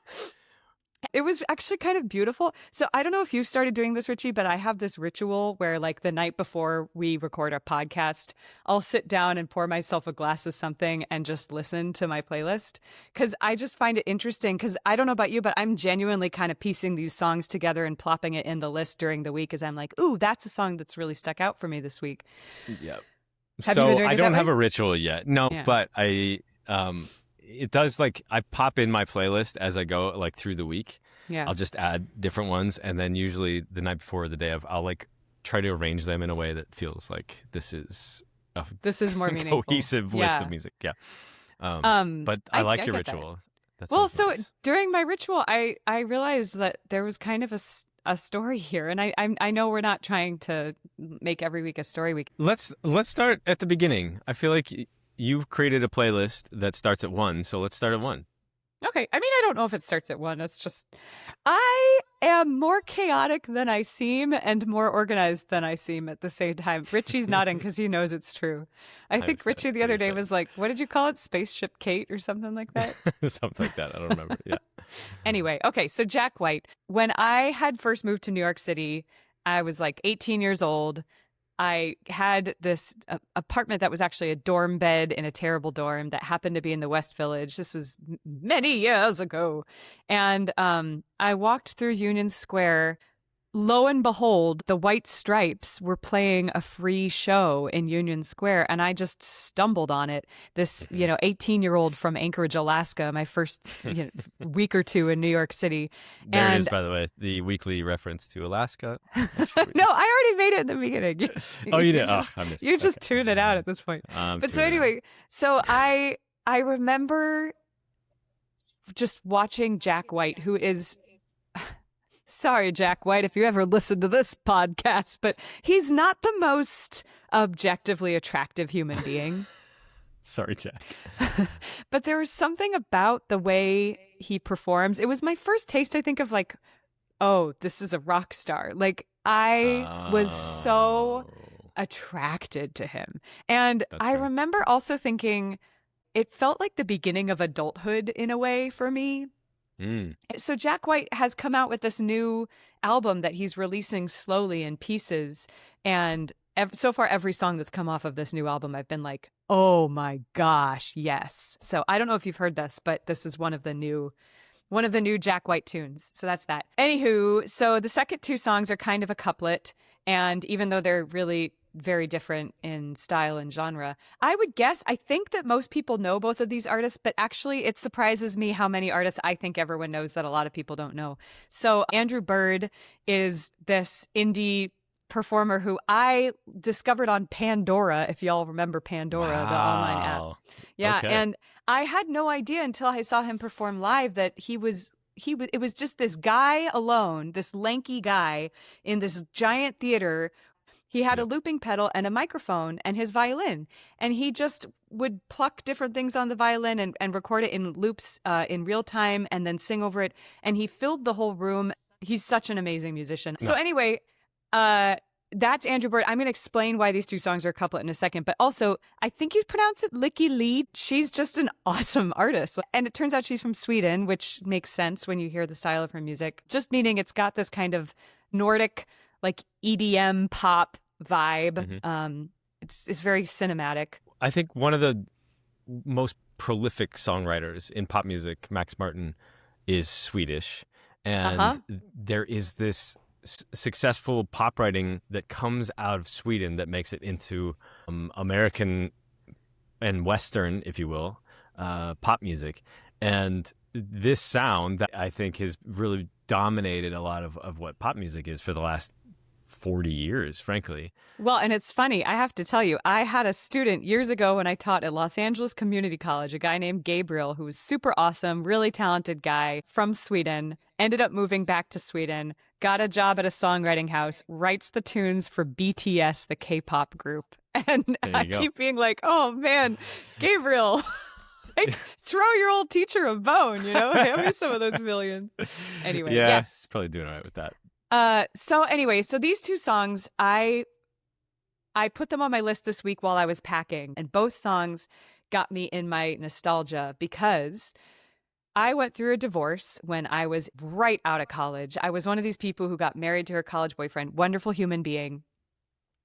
It was actually kind of beautiful. So I don't know if you've started doing this, Richie, but I have this ritual where like the night before we record a podcast, I'll sit down and pour myself a glass of something and just listen to my playlist. Because I just find it interesting, because I don't know about you, but I'm genuinely kind of piecing these songs together and plopping it in the list during the week, as I'm like, ooh, that's a song that's really stuck out for me this week. Yep. Have you been doing I it don't that have way? a ritual yet. No, Yeah. but it does, like, I pop in my playlist as I go, like, through the week. Yeah. I'll just add different ones, and then usually the night before or the day of, I'll like try to arrange them in a way that feels like this is a more meaningful. cohesive list of music. Yeah. But I like your get that. ritual. That Well, sounds so nice. during my ritual, I realized that there was kind of a story here, and I know we're not trying to make every week a story week. Let's start at the beginning. I feel like you've created a playlist that starts at 1, so let's start at 1. Okay, I mean, I don't know if it starts at 1. It's just I am more chaotic than I seem and more organized than I seem at the same time. Richie's nodding because he knows it's true. I think Richie the other day was like, what did you call it? Spaceship Kate or something like that? Something like that. I don't remember. Yeah. Anyway, okay, so Jack White. When I had first moved to New York City, I was like 18 years old. I had this apartment that was actually a dorm bed in a terrible dorm that happened to be in the West Village. This was many years ago. And I walked through Union Square. Lo and behold, the White Stripes were playing a free show in Union Square, and I just stumbled on it. This, 18-year-old from Anchorage, Alaska, my first week or two in New York City. There it is, by the way, the weekly reference to Alaska. No, I already made it in the beginning. Oh, you did? I missed it. You just tune it out at this point. But so anyway, so I remember just watching Jack White, who is... Sorry, Jack White, if you ever listen to this podcast, but he's not the most objectively attractive human being. Sorry, Jack. But there was something about the way he performs. It was my first taste, I think, of like, oh, this is a rock star. Like, I was so attracted to him. And I remember also thinking it felt like the beginning of adulthood in a way for me. So Jack White has come out with this new album that he's releasing slowly in pieces, and so far every song that's come off of this new album, I've been like, oh my gosh, yes. So I don't know if you've heard this, but this is one of the new Jack White tunes. So that's that. Anywho, so the second two songs are kind of a couplet. And even though they're really very different in style and genre, I think that most people know both of these artists, but actually it surprises me how many artists I think everyone knows that a lot of people don't know. So Andrew Bird is this indie performer who I discovered on Pandora, if y'all remember Pandora, the online app. Yeah, okay. And I had no idea until I saw him perform live that it was just this guy alone, this lanky guy in this giant theater. He had a looping pedal and a microphone and his violin, and he just would pluck different things on the violin and record it in loops in real time and then sing over it, and he filled the whole room. He's such an amazing musician. No. So anyway, that's Andrew Bird. I'm going to explain why these two songs are a couplet in a second, but also I think you'd pronounce it Licky Lee. She's just an awesome artist. And it turns out she's from Sweden, which makes sense when you hear the style of her music. Just meaning it's got this kind of Nordic, like EDM pop vibe. Mm-hmm. It's very cinematic. I think one of the most prolific songwriters in pop music, Max Martin, is Swedish. And there is this successful pop writing that comes out of Sweden that makes it into American and Western, if you will, pop music. And this sound that I think has really dominated a lot of what pop music is for the last 40 years, frankly. Well, and it's funny, I have to tell you, I had a student years ago when I taught at Los Angeles Community College, a guy named Gabriel, who was super awesome, really talented guy from Sweden, ended up moving back to Sweden, got a job at a songwriting house, writes the tunes for BTS, the K-pop group. And I keep being like, oh man, Gabriel, like, throw your old teacher a bone, hand me some of those millions. Anyway, yes. Probably doing all right with that. So these two songs, I put them on my list this week while I was packing, and both songs got me in my nostalgia because I went through a divorce when I was right out of college. I was one of these people who got married to her college boyfriend, wonderful human being.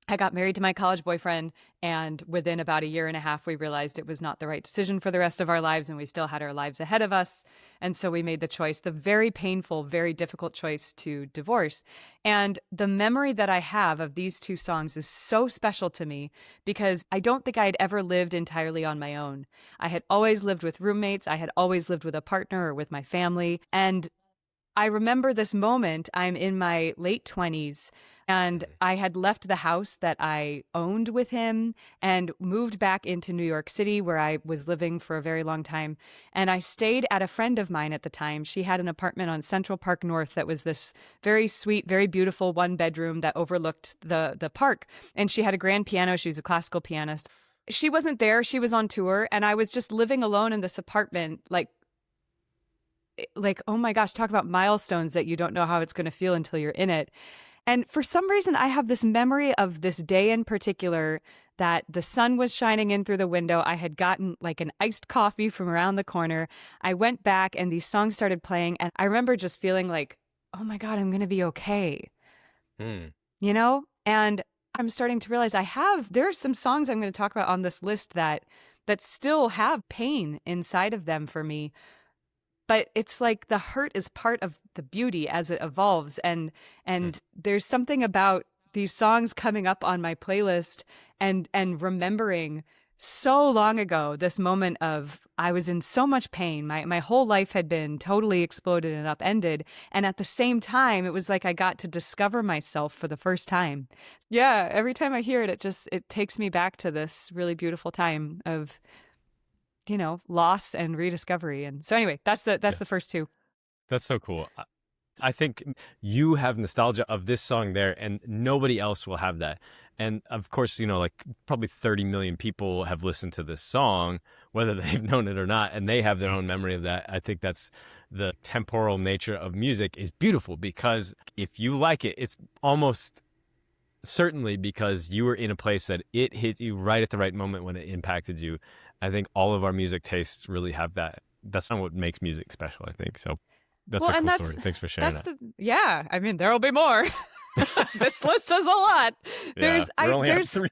I got married to my college boyfriend, and within about a year and a half, we realized it was not the right decision for the rest of our lives, and we still had our lives ahead of us. And so we made the choice, the very painful, very difficult choice to divorce. And the memory that I have of these two songs is so special to me because I don't think I had ever lived entirely on my own. I had always lived with roommates. I had always lived with a partner or with my family. And I remember this moment. I'm in my late 20s. And I had left the house that I owned with him and moved back into New York City, where I was living for a very long time. And I stayed at a friend of mine at the time. She had an apartment on Central Park North that was this very sweet, very beautiful one bedroom that overlooked the park. And she had a grand piano. She was a classical pianist. She wasn't there. She was on tour. And I was just living alone in this apartment, like, oh my gosh, talk about milestones that you don't know how it's going to feel until you're in it. And for some reason, I have this memory of this day in particular that the sun was shining in through the window. I had gotten like an iced coffee from around the corner. I went back and these songs started playing. And I remember just feeling like, oh my God, I'm going to be okay. And I'm starting to realize there's some songs I'm going to talk about on this list that still have pain inside of them for me. But it's like the hurt is part of the beauty as it evolves. And there's something about these songs coming up on my playlist and remembering so long ago this moment of I was in so much pain. My whole life had been totally exploded and upended. And at the same time, it was like I got to discover myself for the first time. Yeah, every time I hear it, it takes me back to this really beautiful time of loss and rediscovery. And so anyway, that's the first two. That's so cool. I think you have nostalgia of this song there and nobody else will have that. And of course, probably 30 million people have listened to this song, whether they've known it or not, and they have their own memory of that. I think that's the temporal nature of music is beautiful because if you like it, it's almost certainly because you were in a place that it hit you right at the right moment when it impacted you. I think all of our music tastes really have that. That's not what makes music special, I think. So That's a cool story. Thanks for sharing that. Yeah, I mean, there'll be more. This list is a lot. We only have 3.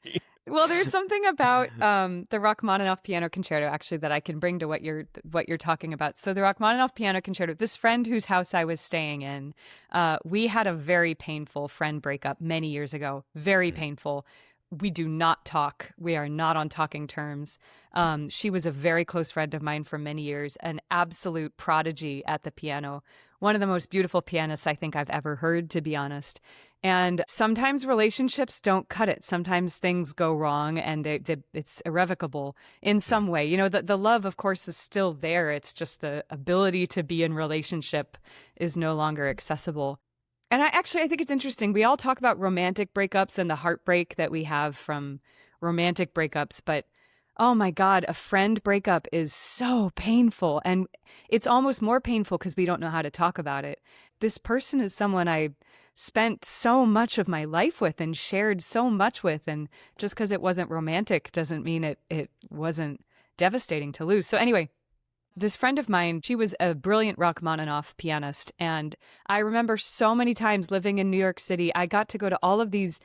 Well, there's something about the Rachmaninoff Piano Concerto, actually, that I can bring to what you're talking about. So the Rachmaninoff Piano Concerto, this friend whose house I was staying in, we had a very painful friend breakup many years ago. Very painful. We do not talk. We are not on talking terms. She was a very close friend of mine for many years, an absolute prodigy at the piano. One of the most beautiful pianists I think I've ever heard, to be honest. And sometimes relationships don't cut it. Sometimes things go wrong and it's irrevocable in some way. You know, the love, of course, is still there. It's just the ability to be in relationship is no longer accessible. And I think it's interesting. We all talk about romantic breakups and the heartbreak that we have from romantic breakups, but oh my God, a friend breakup is so painful. And it's almost more painful because we don't know how to talk about it. This person is someone I spent so much of my life with and shared so much with. And just because it wasn't romantic doesn't mean it wasn't devastating to lose. So anyway, this friend of mine, she was a brilliant Rachmaninoff pianist. And I remember so many times living in New York City, I got to go to all of these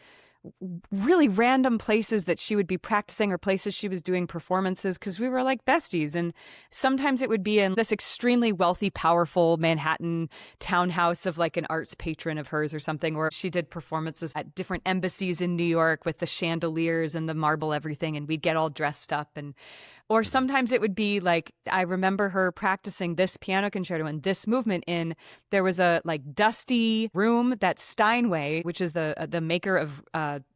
really random places that she would be practicing or places she was doing performances because we were like besties. And sometimes it would be in this extremely wealthy, powerful Manhattan townhouse of like an arts patron of hers or something, or she did performances at different embassies in New York with the chandeliers and the marble everything, and we'd get all dressed up. Or sometimes it would be like, I remember her practicing this piano concerto and this movement there was a like dusty room that Steinway, which is the maker of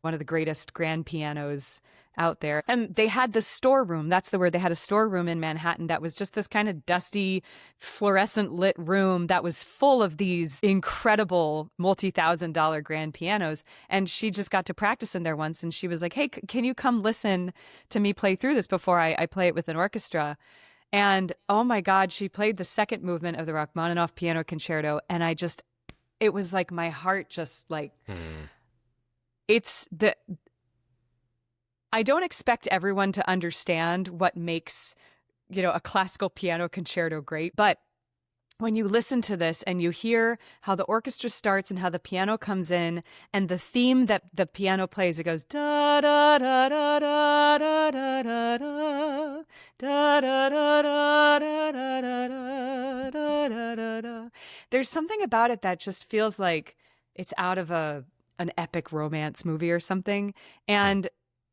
one of the greatest grand pianos out there. And they had the storeroom. That's the word. They had a storeroom in Manhattan that was just this kind of dusty, fluorescent lit room that was full of these incredible multi-$1,000 grand pianos. And she just got to practice in there once. And she was like, hey, can you come listen to me play through this before I play it with an orchestra? And oh my God, she played the second movement of the Rachmaninoff Piano Concerto. And it was like my heart just like, I don't expect everyone to understand what makes, a classical piano concerto great. But when you listen to this and you hear how the orchestra starts and how the piano comes in and the theme that the piano plays, it goes da da da da da da da da da da da da da da da da da da. There's something about it that just feels like it's out of an epic romance movie or something. And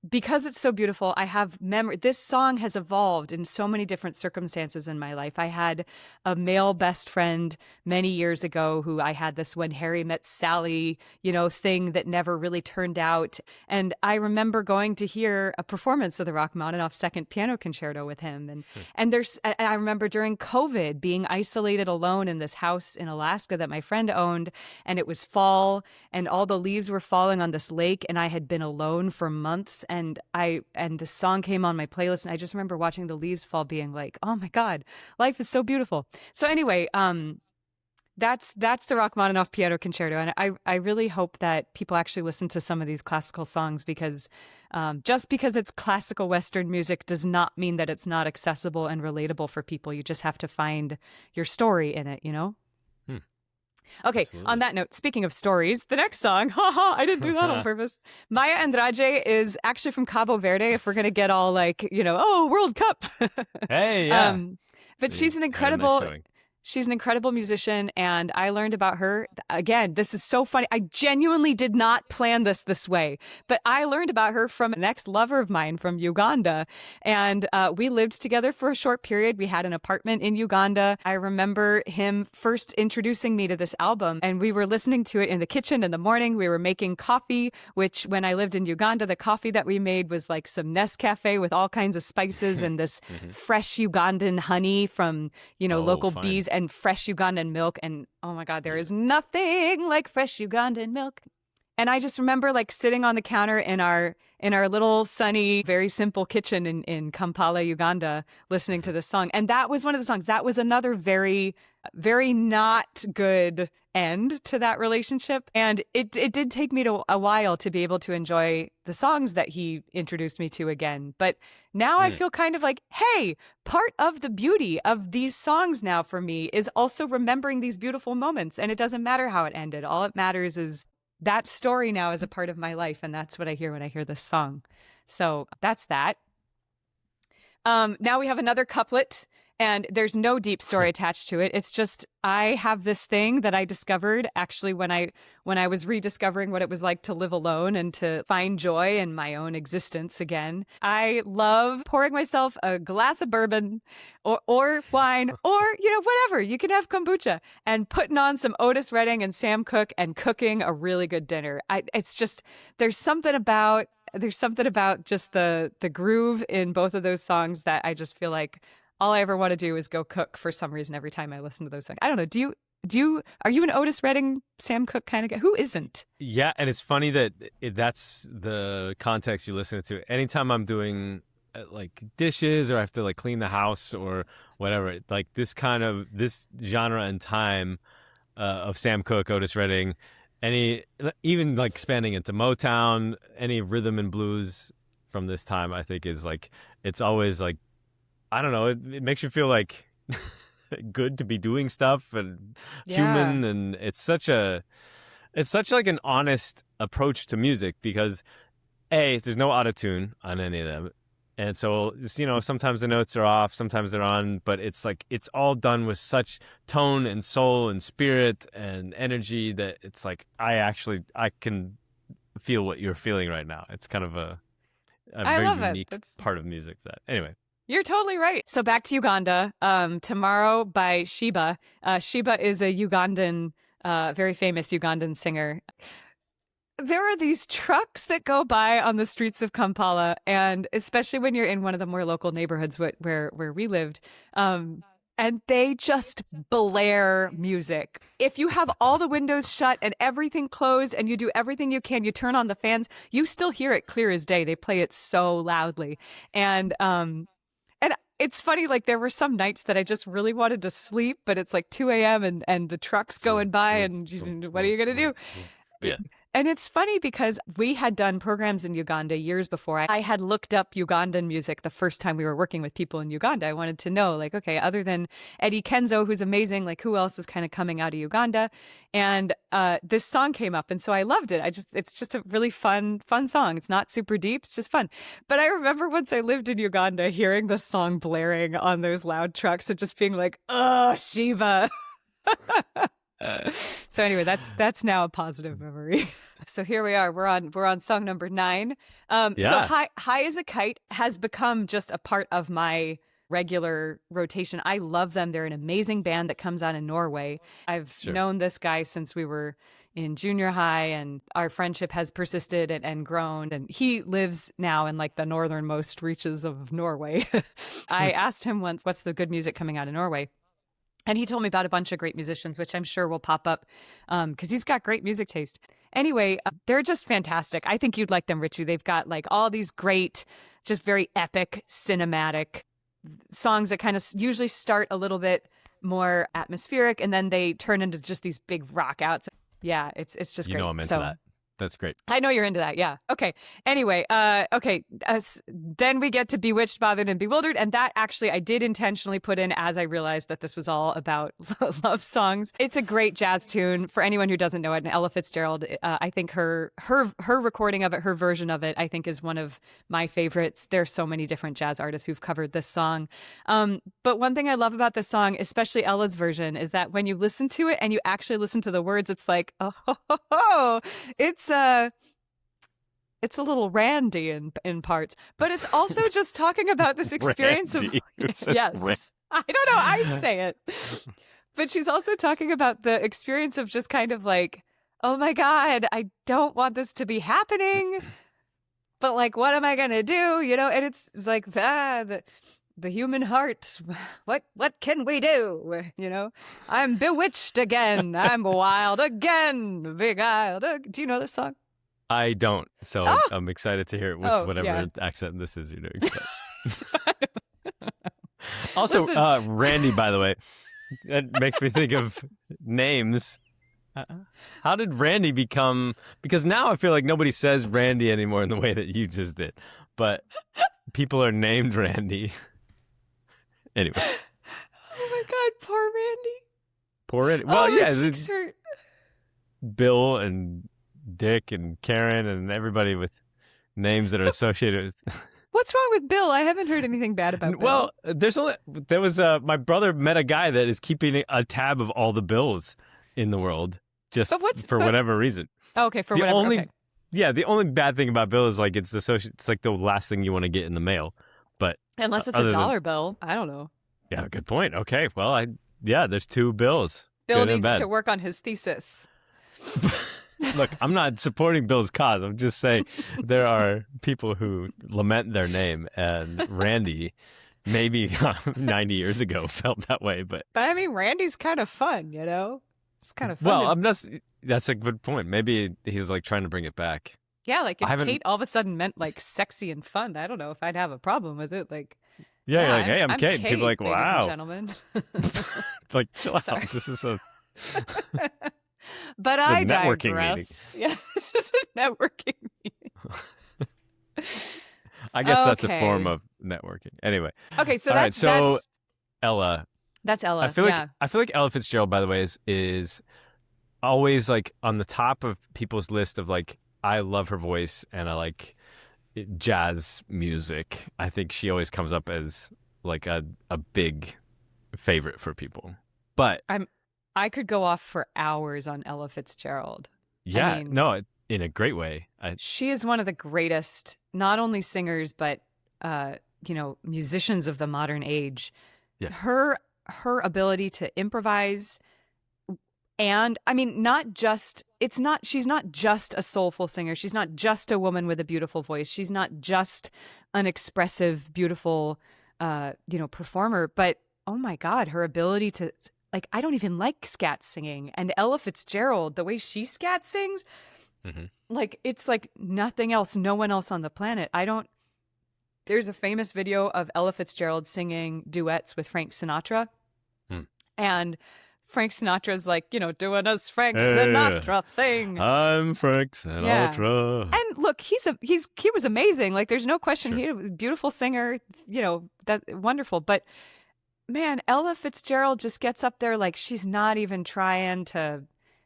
because it's so beautiful, I have memory. This song has evolved in so many different circumstances in my life. I had a male best friend many years ago who I had this When Harry Met Sally, thing that never really turned out. And I remember going to hear a performance of the Rachmaninoff Second Piano Concerto with him. And I remember during COVID being isolated alone in this house in Alaska that my friend owned, and it was fall and all the leaves were falling on this lake, and I had been alone for months. And the song came on my playlist, and I just remember watching the leaves fall being like, oh my God, life is so beautiful. So anyway, that's the Rachmaninoff Piano Concerto. And I really hope that people actually listen to some of these classical songs because just because it's classical Western music does not mean that it's not accessible and relatable for people. You just have to find your story in it, Okay, absolutely. On that note, speaking of stories, the next song, I didn't do that on purpose. Maya Andrade is actually from Cabo Verde, if we're going to get all like, World Cup. Hey, yeah. But she's an incredible musician, and I learned about her. Again, this is so funny. I genuinely did not plan this way, but I learned about her from an ex-lover of mine from Uganda, and we lived together for a short period. We had an apartment in Uganda. I remember him first introducing me to this album, and we were listening to it in the kitchen in the morning. We were making coffee, which when I lived in Uganda, the coffee that we made was like some Nescafe with all kinds of spices and this fresh Ugandan honey from, local bees. And fresh Ugandan milk. And oh my God, there is nothing like fresh Ugandan milk. And I just remember like sitting on the counter in our little sunny, very simple kitchen in Kampala, Uganda, listening to this song. And that was one of the songs. That was another very, very not good end to that relationship. And it did take me a while to be able to enjoy the songs that he introduced me to again. But now I feel kind of like, hey, part of the beauty of these songs now for me is also remembering these beautiful moments. And it doesn't matter how it ended. All it matters is that story now is a part of my life. And that's what I hear when I hear this song. So that's that. Now we have another couplet. And there's no deep story attached to it. It's just I have this thing that I discovered actually when I was rediscovering what it was like to live alone and to find joy in my own existence again. I love pouring myself a glass of bourbon or wine or, whatever. You can have kombucha and putting on some Otis Redding and Sam Cooke and cooking a really good dinner. It's just there's something about just the groove in both of those songs that I just feel like all I ever want to do is go cook for some reason every time I listen to those songs. I don't know. Are you an Otis Redding, Sam Cooke kind of guy? Who isn't? Yeah, and it's funny that that's the context you listen to. Anytime I'm doing like dishes or I have to like clean the house or whatever, like this genre and time of Sam Cooke, Otis Redding, even like expanding into Motown, any rhythm and blues from this time, I think is like, it's always like, I don't know, it makes you feel like good to be doing stuff and human, and it's such like an honest approach to music because there's no auto-tune on any of them, and so sometimes the notes are off, sometimes they're on, but it's like it's all done with such tone and soul and spirit and energy that it's like I can feel what you're feeling right now. It's kind of a very unique part of music. That anyway. You're totally right. So back to Uganda. Tomorrow by Sheba. Sheba is a Ugandan, very famous Ugandan singer. There are these trucks that go by on the streets of Kampala, and especially when you're in one of the more local neighborhoods where we lived, and they just blare music. If you have all the windows shut and everything closed and you do everything you can, you turn on the fans, you still hear it clear as day. They play it so loudly. And it's funny, like there were some nights that I just really wanted to sleep, but it's like 2 a.m. and the truck's going by and what are you going to do? Yeah. And it's funny because we had done programs in Uganda years before. I had looked up Ugandan music the first time we were working with people in Uganda. I wanted to know, like, okay, other than Eddie Kenzo, who's amazing, like who else is kind of coming out of Uganda? And this song came up, and so I loved it. It's just a really fun song. It's not super deep. It's just fun. But I remember once I lived in Uganda hearing the song blaring on those loud trucks and just being like, oh, Shiva. So anyway, that's now a positive memory. So here we are. We're on song number 9. So High as a Kite has become just a part of my regular rotation. I love them. They're an amazing band that comes out in Norway. I've known this guy since we were in junior high, and our friendship has persisted and grown. And he lives now in like the northernmost reaches of Norway. I asked him once, what's the good music coming out of Norway? And he told me about a bunch of great musicians, which I'm sure will pop up because he's got great music taste. Anyway, they're just fantastic. I think you'd like them, Richie. They've got like all these great, just very epic, cinematic songs that kind of usually start a little bit more atmospheric, and then they turn into just these big rock outs. Yeah, it's just great. You know I'm into that. That's great. I know you're into that. Yeah. Okay. Anyway, then we get to Bewitched, Bothered, and Bewildered. And that actually I did intentionally put in as I realized that this was all about love songs. It's a great jazz tune for anyone who doesn't know it. And Ella Fitzgerald, I think her recording of it, her version of it, I think is one of my favorites. There's so many different jazz artists who've covered this song. But one thing I love about this song, especially Ella's version, is that when you listen to it and you actually listen to the words, it's like, it's a little randy in parts, but it's also just talking about this experience of yes, I don't know, I say it, but she's also talking about the experience of just kind of like, oh my God, I don't want this to be happening, but like, what am I gonna do? And it's like the human heart. What can we do? I'm bewitched again. I'm wild again, beguiled. Do you know this song? I don't, so Oh! I'm excited to hear it with Oh, whatever yeah. accent this is you're doing. Also, Listen. Randy, by the way, that makes me think of names. How did Randy become? Because now I feel like nobody says Randy anymore in the way that you just did, but people are named Randy. Anyway, Oh my God, poor Randy. poor Randy. Well, Oh, yeah, my cheeks hurt. Bill and Dick and Karen and everybody with names that are associated with. What's wrong with Bill? I haven't heard anything bad about Bill. Well, there was my brother met a guy that is keeping a tab of all the Bills in the world just for whatever reason. Okay, for whatever. Okay. Yeah, the only bad thing about Bill is like it's like the last thing you want to get in the mail. But Unless it's a dollar bill, I don't know. Yeah, good point. Okay, well, there's 2 bills. Bill needs to work on his thesis. Look, I'm not supporting Bill's cause. I'm just saying there are people who lament their name, and Randy, maybe 90 years ago, felt that way. But I mean, Randy's kind of fun, you know? It's kind of fun. Well, that's a good point. Maybe he's like trying to bring it back. Yeah, like if Kate all of a sudden meant like sexy and fun, I don't know if I'd have a problem with it. Like, yeah, you're like, hey, I'm Kate. People are like, wow. Gentlemen. Like, chill out. This is a. But I digress. Yeah, this is a networking meeting. I guess that's a form of networking. Anyway. Okay, so that's Ella. That's Ella. I feel like Ella Fitzgerald, by the way, is always like on the top of people's list of like I love her voice and I like jazz music. I think she always comes up as like a big favorite for people. But I could go off for hours on Ella Fitzgerald. Yeah, I mean, in a great way. She is one of the greatest, not only singers, but, musicians of the modern age. Yeah. Her ability to improvise and, I mean, she's not just a soulful singer. She's not just a woman with a beautiful voice. She's not just an expressive, beautiful, performer. But, oh my God, her ability to... Like, I don't even like scat singing. And Ella Fitzgerald, the way she scat sings, like, it's like nothing else, no one else on the planet. There's a famous video of Ella Fitzgerald singing duets with Frank Sinatra. And Frank Sinatra's like, doing a Frank Sinatra thing. I'm Frank Sinatra. Yeah. And look, he was amazing. Like, there's no question. Sure. He was a beautiful singer, that wonderful. But man, Ella Fitzgerald just gets up there like she's not even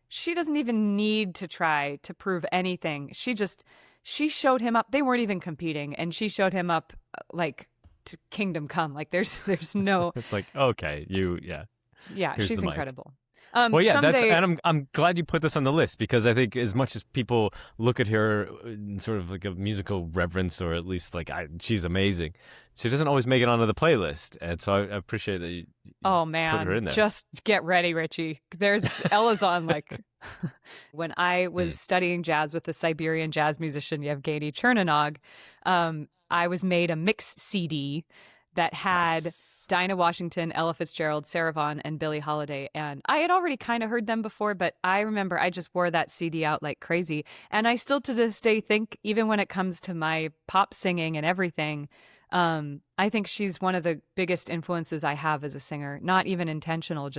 she doesn't even need to try to prove anything. She showed him up. They weren't even competing. And she showed him up like to kingdom come. Like there's no. It's like, okay, Yeah, here's she's the mic. incredible. Well, yeah, and I'm glad you put this on the list because I think as much as people look at her in sort of like a musical reverence or at least like she's amazing, she doesn't always make it onto the playlist, and so I appreciate that you put her in there. Just get ready, Richie. There's Ella's on like when I was studying jazz with the Siberian jazz musician Yevgeny Chernonog, I was made a mix CD that had Dinah Washington, Ella Fitzgerald, Sarah Vaughan, and Billie Holiday. And I had already kind of heard them before, but I remember I just wore that CD out like crazy. And I still to this day think, even when it comes to my pop singing and everything, I think she's one of the biggest influences I have as a singer. Not even intentional,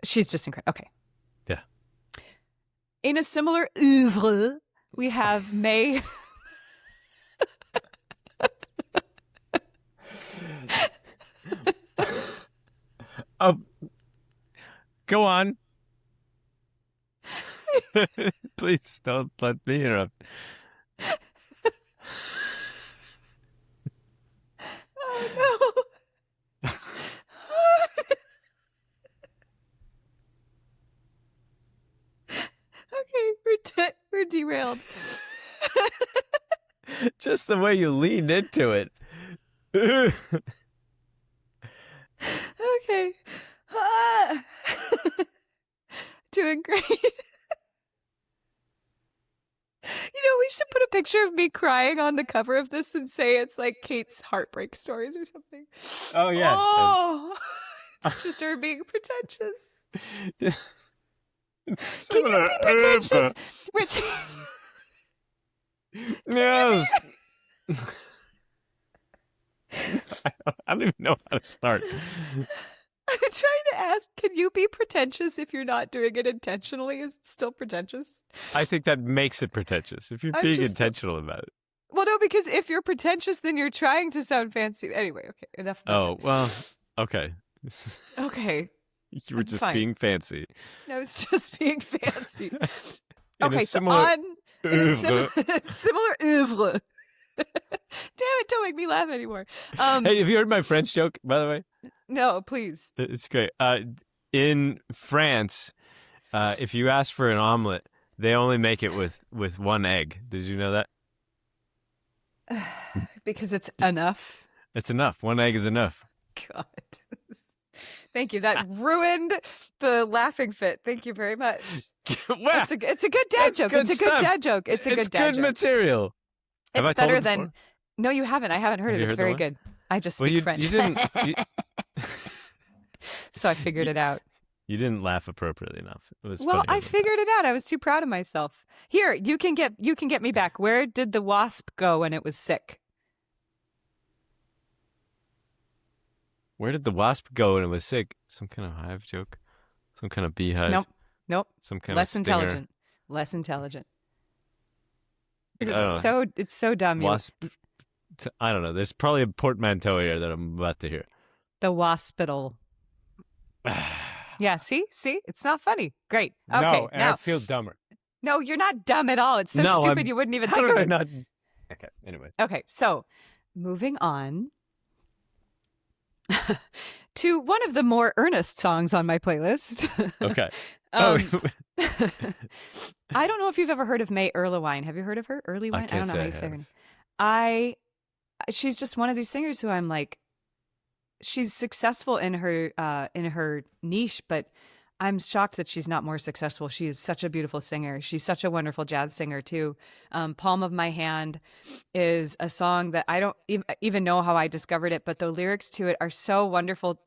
she's just incredible. Okay. Yeah. In a similar oeuvre, we have May... Go on. Please don't let me interrupt. Oh no. Okay, we're derailed. Just the way you leaned into it. Okay. Doing great. We should put a picture of me crying on the cover of this and say it's like Kate's heartbreak stories or something. Oh, yeah. Oh, it's just her being pretentious. Can you be pretentious? Yes. I don't even know how to start. I'm trying to ask, can you be pretentious if you're not doing it intentionally? Is it still pretentious? I think that makes it pretentious if you're being intentional about it. Well, no, because if you're pretentious, then you're trying to sound fancy. Anyway, okay, enough about Oh, well, okay. Okay. You were just being fancy. I was just being fancy. Okay, so on in a similar oeuvre. Damn it, don't make me laugh anymore. Hey, have you heard my French joke, by the way? No, please. It's great. In France, if you ask for an omelet, they only make it with one egg. Did you know that? Because it's enough. It's enough. One egg is enough. God. Thank you. That ruined the laughing fit. Thank you very much. Wow. It's a good dad joke. It's a good dad joke. It's a good dad joke. It's good material. It's better than... No, you haven't. I haven't heard it. It's very good. I just speak French. You didn't... So I figured it out. You didn't laugh appropriately enough. It was well, funny I figured it out. I was too proud of myself. Here, you can get me back. Where did the wasp go when it was sick? Where did the wasp go when it was sick? Some kind of hive joke? Some kind of beehive? Nope. Some kind Less of stinger? intelligent. Less intelligent. It's so dumb. Wasp. I don't know. There's probably a portmanteau here that I'm about to hear. The waspital. Yeah, see? It's not funny. Great. Okay. No, and I feel dumber. No, you're not dumb at all. It's so stupid you wouldn't even think of it. Okay, anyway. Okay, so moving on to one of the more earnest songs on my playlist. Okay. I don't know if you've ever heard of May Erlewine. Have you heard of her? Erlewine? I don't know how you say her name. She's just one of these singers who I'm like, she's successful in her niche, but I'm shocked that she's not more successful. She is such a beautiful singer. She's such a wonderful jazz singer too. Palm of My Hand is a song that I don't even know how I discovered it, but the lyrics to it are so wonderful.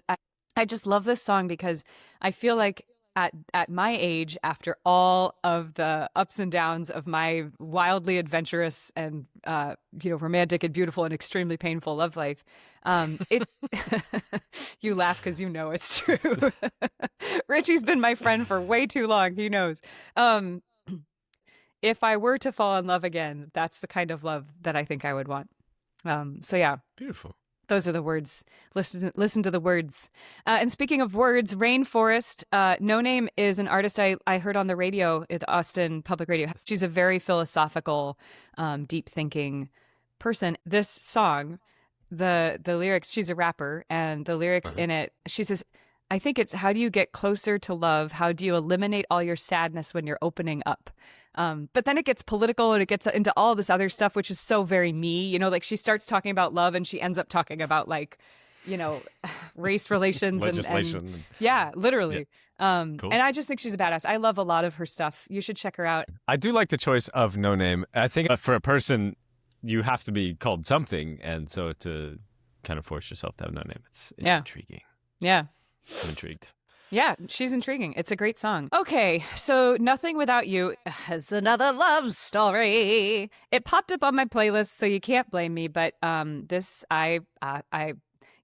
I just love this song because I feel like at my age, after all of the ups and downs of my wildly adventurous and romantic and beautiful and extremely painful love life, you laugh because you know it's true. Richie's been my friend for way too long. He knows. If I were to fall in love again, that's the kind of love that I think I would want. So yeah, beautiful. Those are the words. Listen to the words. And speaking of words, Rainforest, No Name is an artist I heard on the radio at Austin Public Radio. She's a very philosophical, deep thinking person. This song, the lyrics, she's a rapper, and the lyrics in it, she says, I think it's, how do you get closer to love? How do you eliminate all your sadness when you're opening up? But then it gets political and it gets into all this other stuff, which is so very me, like she starts talking about love and she ends up talking about race relations and yeah, literally. Yeah. Cool. And I just think she's a badass. I love a lot of her stuff. You should check her out. I do like the choice of No Name. I think for a person, you have to be called something. And so to kind of force yourself to have no name, it's intriguing. Yeah. I'm intrigued. Yeah, she's intriguing. It's a great song. Okay, so Nothing Without You has another love story. It popped up on my playlist, so you can't blame me. But this, I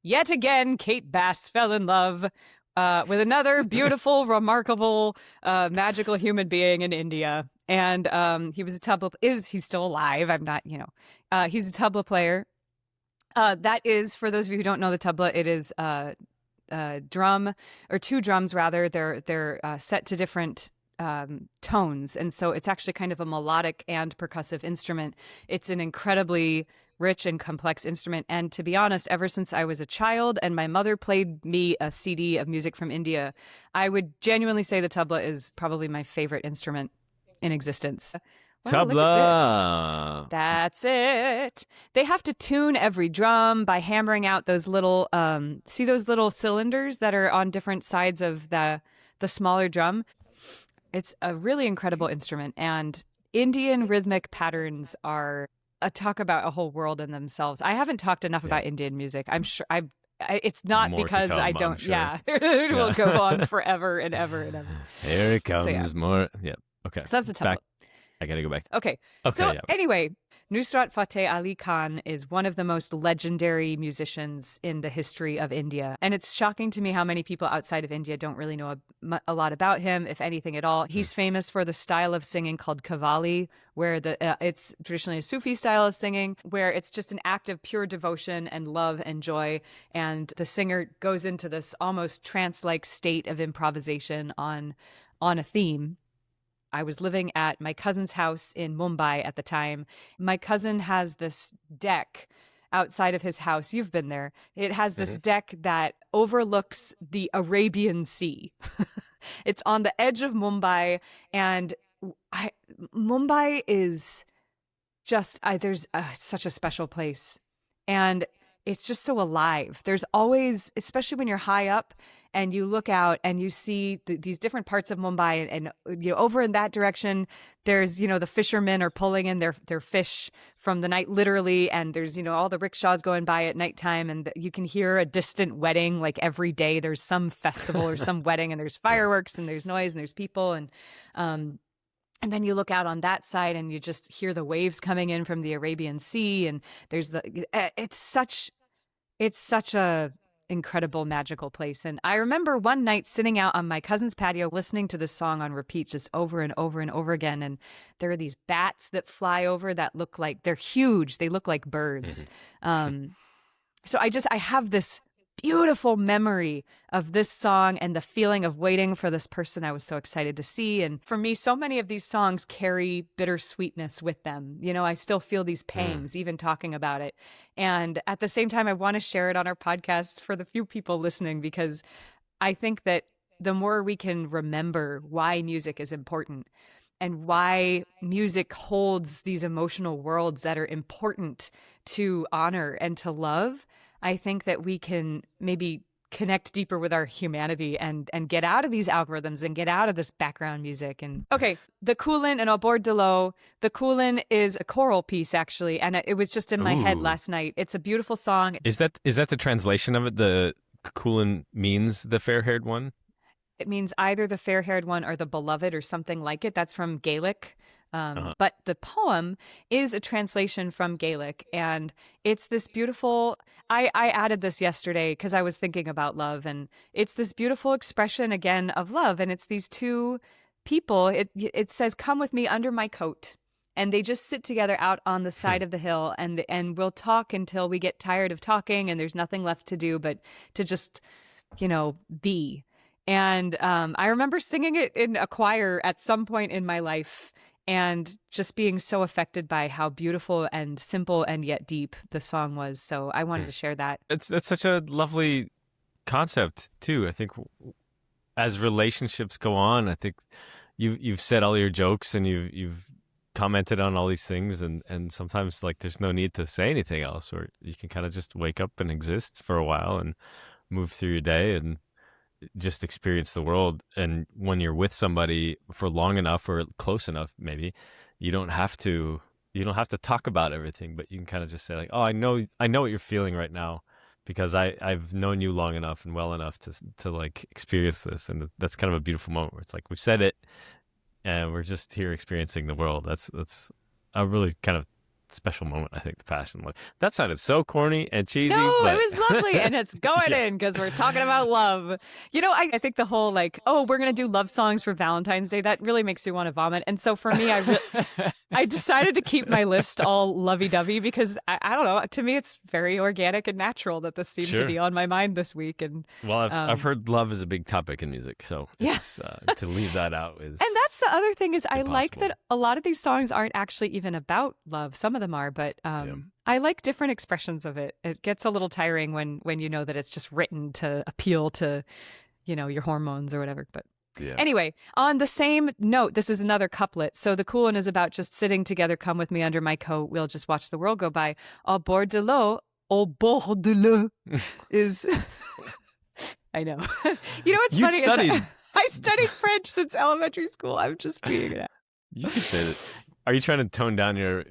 yet again, Kate Bass fell in love with another beautiful, remarkable, magical human being in India. And he was a tabla. He's still alive? I'm not. He's a tabla player. That is, for those of you who don't know the tabla, it is drum, or two drums rather. They're set to different tones, and so it's actually kind of a melodic and percussive instrument. It's an incredibly rich and complex instrument, and to be honest, ever since I was a child and my mother played me a CD of music from India, I would genuinely say the tabla is probably my favorite instrument in existence. Wow, tabla. That's it. They have to tune every drum by hammering out those little, see those little cylinders that are on different sides of the smaller drum? It's a really incredible instrument, and Indian rhythmic patterns are talk about a whole world in themselves. I haven't talked enough about Indian music. I'm sure it's not more because I don't. Sure. Yeah, it will go on forever and ever and ever. Here it comes. So, more. Yeah. Okay. So that's the tabla. I gotta go back. Okay. So anyway, Nusrat Fateh Ali Khan is one of the most legendary musicians in the history of India. And it's shocking to me how many people outside of India don't really know a lot about him, if anything at all. He's famous for the style of singing called Qawwali, where it's traditionally a Sufi style of singing, where it's just an act of pure devotion and love and joy. And the singer goes into this almost trance-like state of improvisation on a theme. I was living at my cousin's house in Mumbai at the time. My cousin has this deck outside of his house. You've been there. It has this deck that overlooks the Arabian Sea. It's on the edge of Mumbai, and Mumbai is just, there's such a special place. And it's just so alive. There's always, especially when you're high up, and you look out and you see these different parts of Mumbai, and you know, over in that direction, there's, you know, the fishermen are pulling in their fish from the night, literally, and there's, you know, all the rickshaws going by at nighttime, and you can hear a distant wedding like every day. There's some festival or some wedding, and there's fireworks and there's noise and there's people, and then you look out on that side and you just hear the waves coming in from the Arabian Sea, and there's it's such a incredible, magical place. And I remember one night sitting out on my cousin's patio listening to this song on repeat just over and over and over again. And there are these bats that fly over that look like, they're huge. They look like birds. So I have this beautiful memory of this song and the feeling of waiting for this person I was so excited to see. And for me, so many of these songs carry bittersweetness with them. You know, I still feel these pangs even talking about it. And at the same time, I want to share it on our podcast for the few people listening, because I think that the more we can remember why music is important and why music holds these emotional worlds that are important to honor and to love, I think that we can maybe connect deeper with our humanity and get out of these algorithms and get out of this background music. And okay, the Kulin and Au bord de l'eau. The Kulin is a choral piece, actually, and it was just in my head last night. It's a beautiful song. Is that the translation of it? The Kulin means the fair-haired one? It means either the fair-haired one or the beloved or something like it. That's from Gaelic. But the poem is a translation from Gaelic, and it's this beautiful, I added this yesterday because I was thinking about love, and it's this beautiful expression again of love. And it's these two people. It says, "Come with me under my coat." And they just sit together out on the side of the hill, and we'll talk until we get tired of talking and there's nothing left to do but to just, you know, be. And I remember singing it in a choir at some point in my life, and just being so affected by how beautiful and simple and yet deep the song was. So I wanted to share that. It's such a lovely concept too. I think as relationships go on, I think you've said all your jokes and you've commented on all these things, and sometimes like there's no need to say anything else, or you can kind of just wake up and exist for a while and move through your day and just experience the world. And when you're with somebody for long enough or close enough, maybe you don't have to talk about everything, but you can kind of just say like, oh, I know what you're feeling right now because I've known you long enough and well enough to like experience this. And that's kind of a beautiful moment where it's like we've said it and we're just here experiencing the world. That's a really kind of special moment, I think, the passion. That sounded so corny and cheesy. No, but... it was lovely, and it's going in because we're talking about love. You know, I think the whole like, oh, we're going to do love songs for Valentine's Day, that really makes me want to vomit. And so for me, I decided to keep my list all lovey-dovey because I don't know, to me it's very organic and natural that this seemed to be on my mind this week. And well, I've heard love is a big topic in music, so it's, to leave that out is. And that's the other thing is impossible. I like that a lot of these songs aren't actually even about love. Some of them are, but I like different expressions of it. It gets a little tiring when you know that it's just written to appeal to, you know, your hormones or whatever. But anyway, on the same note, this is another couplet. So the cool one is about just sitting together. Come with me under my coat. We'll just watch the world go by. Au bord de l'eau. Au bord de l'eau is. I know. You know what's funny? Is I studied French since elementary school. I'm just being it out. You can say that. Are you trying to tone down your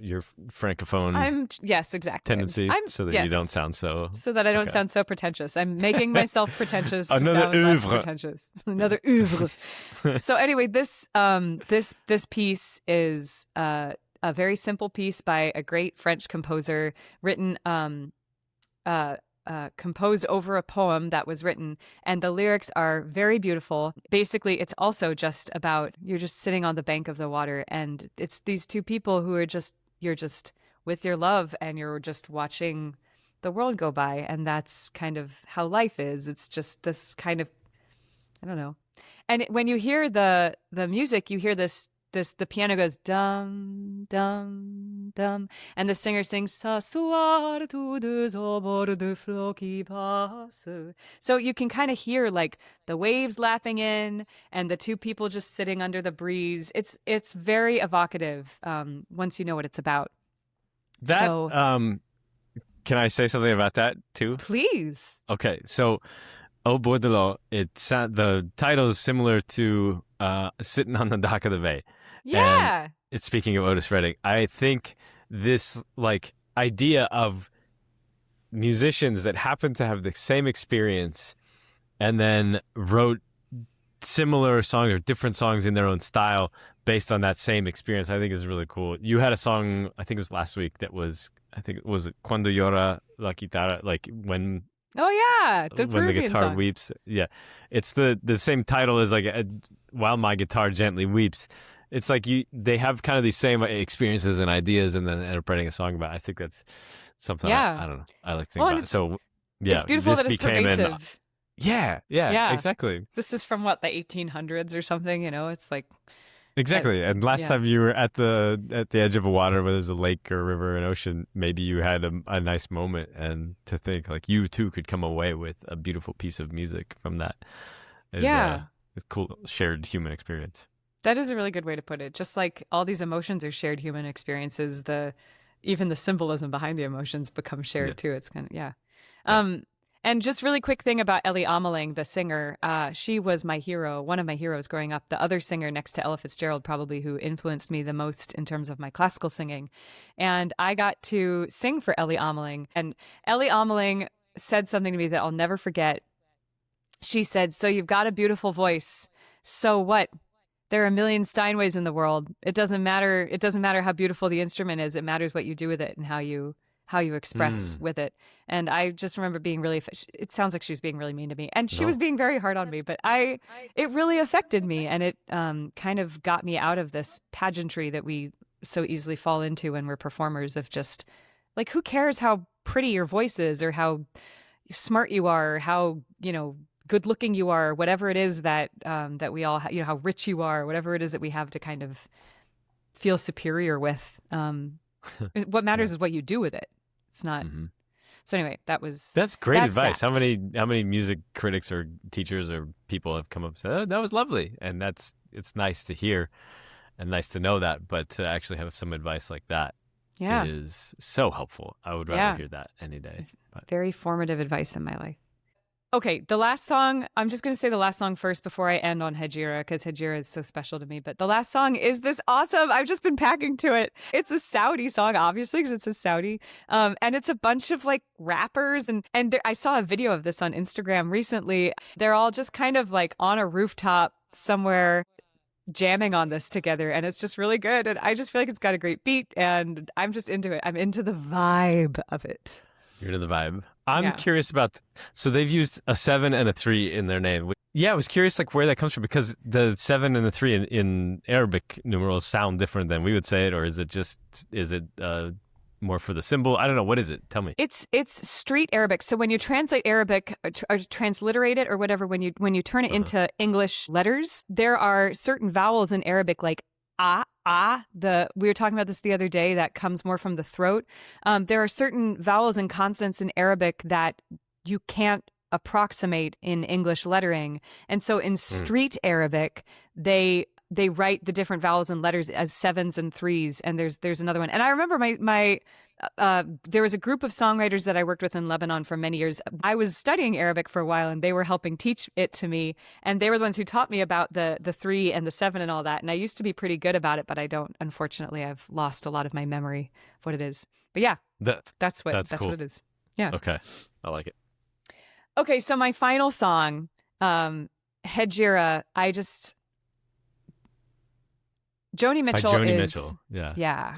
francophone? Yes, exactly. Tendency so that you don't sound so. So that I don't sound so pretentious. I'm making myself pretentious. Another to sound oeuvre. less pretentious. Another oeuvre. So anyway, this piece is a very simple piece by a great French composer, written composed over a poem that was written, and the lyrics are very beautiful. Basically, it's also just about you're just sitting on the bank of the water, and it's these two people who are you're just with your love, and you're just watching the world go by, and that's kind of how life is. It's just this kind of, I don't know. And when you hear the music, you hear the piano goes dum dum dum, and the singer sings s'asseoir tous deux au bord du flot qui passe. So you can kind of hear like the waves lapping in and the two people just sitting under the breeze. It's very evocative once you know what it's about. That can I say something about that too? Please. Okay, so Au bord de l'eau, the title is similar to Sitting on the Dock of the Bay. Yeah. And it's speaking of Otis Redding. I think this like idea of musicians that happen to have the same experience and then wrote similar songs or different songs in their own style based on that same experience, I think is really cool. You had a song, I think it was last week, that was, I think it was Quando llora la guitarra, like when... Oh yeah, the when Peruvian the guitar song. weeps. Yeah, it's the same title as like While My Guitar Gently Weeps. It's like they have kind of these same experiences and ideas, and then end up writing a song about it. I think that's something I don't know. I like to think about. So yeah, it's beautiful this that it's became pervasive. Yeah, exactly. This is from what, the 1800s or something. You know, it's like exactly. And last time you were at the edge of a water where there's a lake or a river, an ocean, maybe you had a nice moment, and to think like you too could come away with a beautiful piece of music from that. It's a cool shared human experience. That is a really good way to put it. Just like all these emotions are shared human experiences, even the symbolism behind the emotions becomes shared too. It's kind of And just really quick thing about Ellie Ameling, the singer. She was my hero, one of my heroes growing up. The other singer next to Ella Fitzgerald, probably, who influenced me the most in terms of my classical singing. And I got to sing for Ellie Ameling. And Ellie Ameling said something to me that I'll never forget. She said, "So you've got a beautiful voice. So what? There are a million Steinways in the world. It doesn't matter. It doesn't matter how beautiful the instrument is. It matters what you do with it and how you express with it." And I just remember being really, it sounds like she was being really mean to me, and she was being very hard on me, but it really affected me, and it kind of got me out of this pageantry that we so easily fall into when we're performers, of just like, who cares how pretty your voice is or how smart you are or how, good looking you are, whatever it is that that we all how rich you are, whatever it is that we have to kind of feel superior with. What matters is what you do with it. It's not. So anyway, that's great advice. How many music critics or teachers or people have come up and said, "Oh, that was lovely," and it's nice to hear and nice to know that, but to actually have some advice like that is so helpful. I would rather hear that any day. But. Very formative advice in my life. Okay, the last song, I'm just going to say the last song first before I end on Hejira, because Hejira is so special to me. But the last song is this awesome, I've just been packing to it. It's a Saudi song, obviously, because it's a Saudi. And it's a bunch of like rappers. And I saw a video of this on Instagram recently. They're all just kind of like on a rooftop somewhere jamming on this together. And it's just really good. And I just feel like it's got a great beat. And I'm just into it. I'm into the vibe of it. You're into the vibe. I'm curious about, so they've used a 7 and a 3 in their name. Yeah, I was curious like where that comes from, because the 7 and the 3 in Arabic numerals sound different than we would say it, or is it more for the symbol? I don't know. What is it? Tell me. It's street Arabic. So when you translate Arabic or transliterate it or whatever, when you turn it into English letters, there are certain vowels in Arabic like we were talking about this the other day, that comes more from the throat. There are certain vowels and consonants in Arabic that you can't approximate in English lettering. And so in street Arabic, they write the different vowels and letters as 7s and 3s. And there's another one. And I remember there was a group of songwriters that I worked with in Lebanon for many years. I was studying Arabic for a while, and they were helping teach it to me. And they were the ones who taught me about the 3 and the 7 and all that. And I used to be pretty good about it, but I don't. Unfortunately, I've lost a lot of my memory of what it is. But yeah, that's cool. What it is. Yeah. Okay. I like it. Okay, so my final song, Hejira, Joni By Mitchell Joni is Mitchell. Yeah. yeah.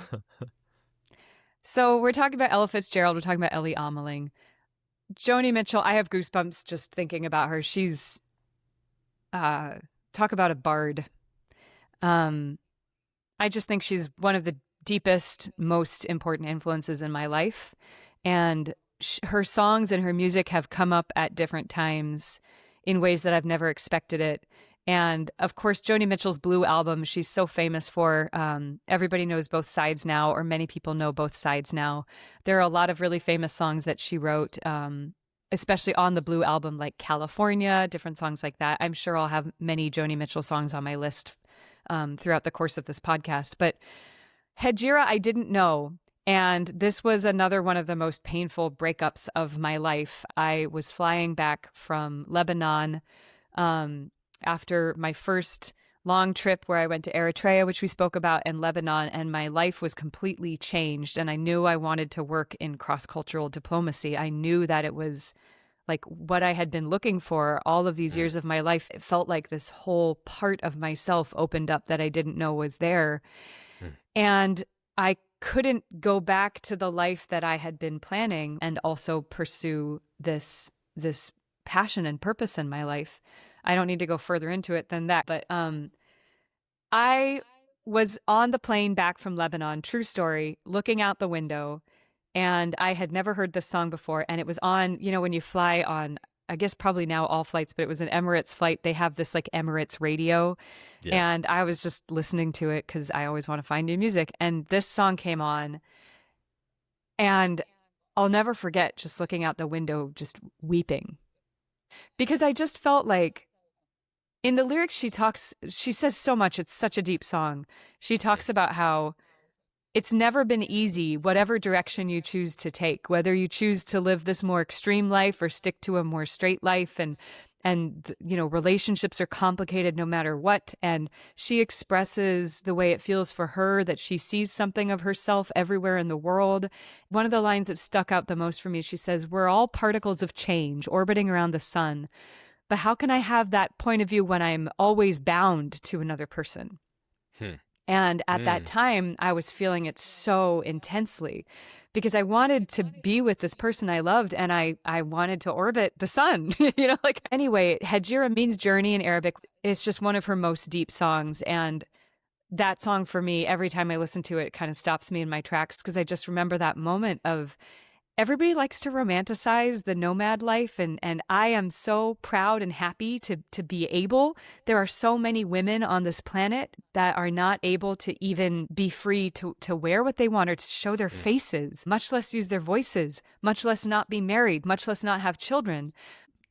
So we're talking about Ella Fitzgerald. We're talking about Ellie Ameling. Joni Mitchell. I have goosebumps just thinking about her. She's talk about a bard. I just think she's one of the deepest, most important influences in my life, and her songs and her music have come up at different times in ways that I've never expected it. And of course, Joni Mitchell's Blue album, she's so famous for. Everybody knows Both Sides Now, or many people know Both Sides Now. There are a lot of really famous songs that she wrote, especially on the Blue album, like California, different songs like that. I'm sure I'll have many Joni Mitchell songs on my list throughout the course of this podcast. But Hedjira, I didn't know. And this was another one of the most painful breakups of my life. I was flying back from Lebanon after my first long trip where I went to Eritrea, which we spoke about, and Lebanon, and my life was completely changed. And I knew I wanted to work in cross-cultural diplomacy. I knew that it was like what I had been looking for all of these years of my life. It felt like this whole part of myself opened up that I didn't know was there. And I couldn't go back to the life that I had been planning and also pursue this passion and purpose in my life. I don't need to go further into it than that. But I was on the plane back from Lebanon, true story, looking out the window, and I had never heard this song before. And it was on, when you fly on, I guess probably now all flights, but it was an Emirates flight. They have this like Emirates radio. Yeah. And I was just listening to it because I always want to find new music. And this song came on, and I'll never forget just looking out the window, just weeping, because I just felt like in the lyrics she says so much. It's such a deep song. She talks about how it's never been easy, whatever direction you choose to take, whether you choose to live this more extreme life or stick to a more straight life. And relationships are complicated no matter what. And she expresses the way it feels for her, that she sees something of herself everywhere in the world. One of the lines that stuck out the most for me, she says, "We're all particles of change orbiting around the sun. But how can I have that point of view when I'm always bound to another person?" And at that time, I was feeling it so intensely because I wanted to be with this person I loved, and I wanted to orbit the sun, Anyway, Hedjira means journey in Arabic. It's just one of her most deep songs. And that song for me, every time I listen to it, it kind of stops me in my tracks because I just remember that moment of everybody likes to romanticize the nomad life, and I am so proud and happy to be able. There are so many women on this planet that are not able to even be free to wear what they want or to show their faces, much less use their voices, much less not be married, much less not have children.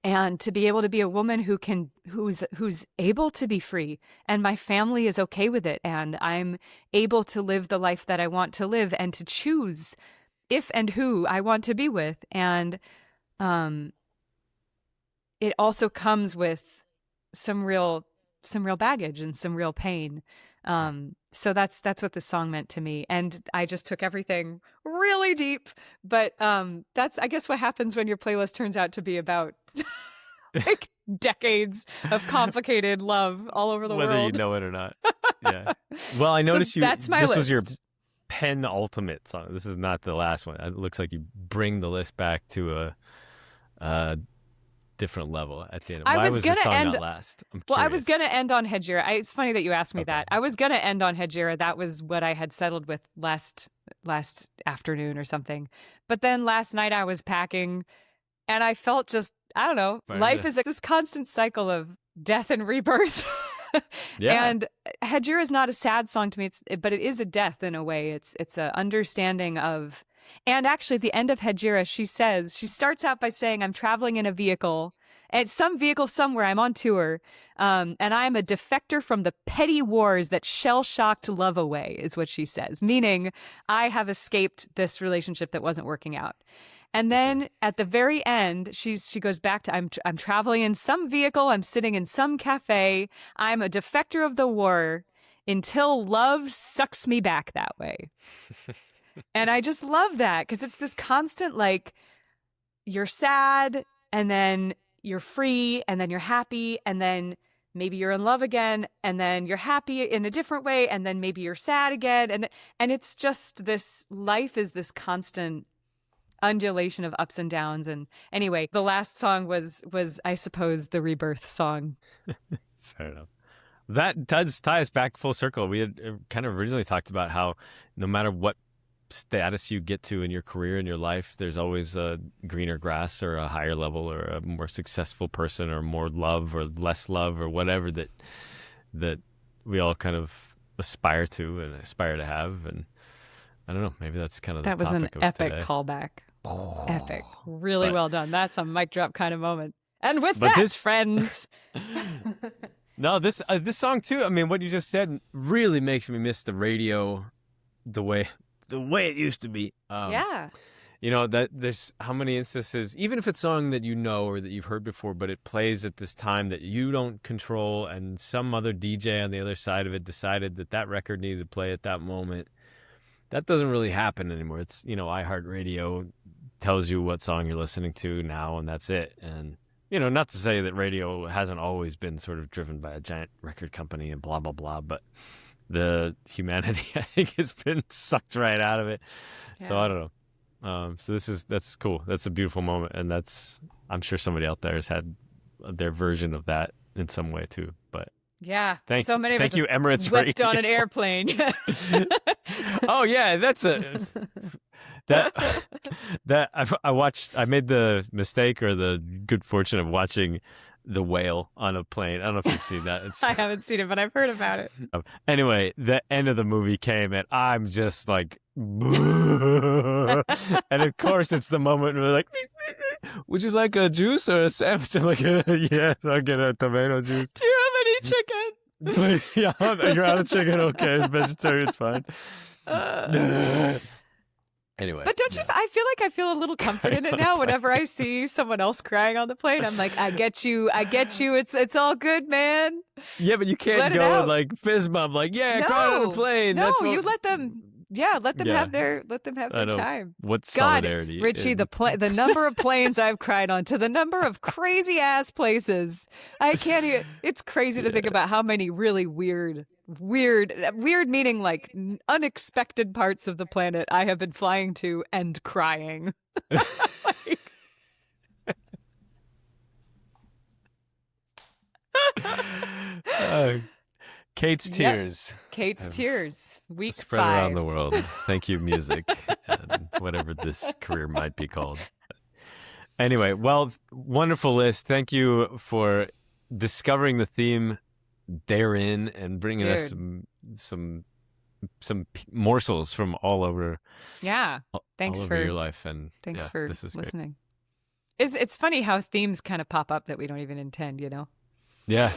And to be able to be a woman who's able to be free, and my family is okay with it, and I'm able to live the life that I want to live and to choose if and who I want to be with. And it also comes with some real baggage and some real pain. So that's what this song meant to me. And I just took everything really deep. But that's, I guess, what happens when your playlist turns out to be about like decades of complicated love all over the world. Whether you know it or not. Yeah. Well, I noticed that's my this list. Was your penultimate song. This is not the last one. It looks like you bring the list back to a different level at the end. Why was the song not last? Well, I was going to end on Hedjira. It's funny that you asked me that. I was going to end on Hedjira. That was what I had settled with last afternoon or something. But then last night I was packing, and I felt just, I don't know, life is this constant cycle of death and rebirth. Yeah. And Hedjira is not a sad song to me, but it is a death in a way. It's an understanding of, and actually at the end of Hedjira, she starts out by saying, "I'm traveling in a vehicle, and some vehicle somewhere, I'm on tour, and I'm a defector from the petty wars that shell-shocked love away," is what she says, meaning I have escaped this relationship that wasn't working out. And then at the very end, she goes back to, I'm traveling in some vehicle, I'm sitting in some cafe, I'm a defector of the war until love sucks me back that way. And I just love that because it's this constant, like, you're sad and then you're free and then you're happy and then maybe you're in love again, and then you're happy in a different way, and then maybe you're sad again, and it's just this life is this constant undulation of ups and downs. And anyway, the last song was I suppose the rebirth song. Fair enough. That does tie us back full circle. We had kind of originally talked about how no matter what status you get to in your career, in your life, there's always a greener grass or a higher level or a more successful person or more love or less love or whatever that we all kind of aspire to and aspire to have. And I don't know, maybe that's kind of the That was topic an of epic today. callback. Epic. Really But- well done. That's a mic drop kind of moment. And with But that, this- friends. No, this song too. I mean, what you just said really makes me miss the radio, the way it used to be. Yeah. You know, that there's how many instances, even if it's a song that you know or that you've heard before, but it plays at this time that you don't control, and some other DJ on the other side of it decided that record needed to play at that moment. That doesn't really happen anymore. It's, iHeartRadio tells you what song you're listening to now, and that's it. And, not to say that radio hasn't always been sort of driven by a giant record company and blah, blah, blah, but the humanity, I think, has been sucked right out of it. Yeah. So I don't know. So that's cool. That's a beautiful moment. And I'm sure somebody out there has had their version of that in some way too. But Yeah. thank us you, Emirates wept Radio. on an airplane. Oh yeah, that's I made the mistake or the good fortune of watching The Whale on a plane. I don't know if you've seen that. I haven't seen it, but I've heard about it. Anyway, the end of the movie came and I'm just like, and of course it's the moment where we're like, would you like a juice or a sandwich? I'm like, yes, I'll get a tomato juice. Do you have any chicken? Yeah, you're out of chicken. Okay, vegetarian's fine. Anyway, But don't you? I feel like I feel a little comfort in it now. Whenever I see someone else crying on the plane, I'm like, I get you. It's all good, man. Yeah, but you Let can't it go out. and like fizz bump like, yeah, cry on a plane. No, That's what, you let them. Yeah, let them Yeah. have their I know. time. What God, solidarity. Richie, in- the number of planes I've cried on, to the number of crazy ass places. I can't even. It's crazy to think about how many really weird meaning like unexpected parts of the planet I have been flying to and crying. Like, Kate's Yep. tears Kate's tears. Week spread 5. around the world. Thank you, music, and whatever this career might be called. Anyway, well, wonderful list. Thank you for discovering the theme therein and bringing us some morsels from all over. Yeah. Thanks all over for your life, and Thanks yeah, for this is great. listening. It's funny how themes kind of pop up that we don't even intend, you know? Yeah.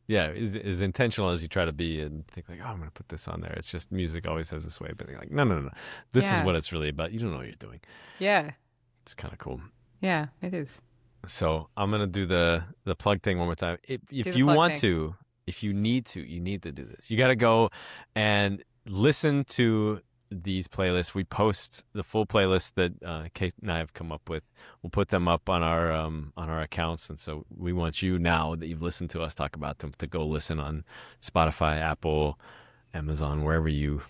Yeah, as intentional as you try to be and think like, oh, I'm going to put this on there. It's just music always has this way. But you're like, no. This is Yeah. what it's really about. You don't know what you're doing. Yeah. It's kind of cool. Yeah, it is. So I'm going to do the plug thing one more time. If the you plug want thing. to, if you need to do this. You got to go and listen to these playlists. We post the full playlist that Kate and I have come up with. We'll put them up on our accounts, and so we want you, now that you've listened to us talk about them, to go listen on Spotify, Apple, Amazon, wherever you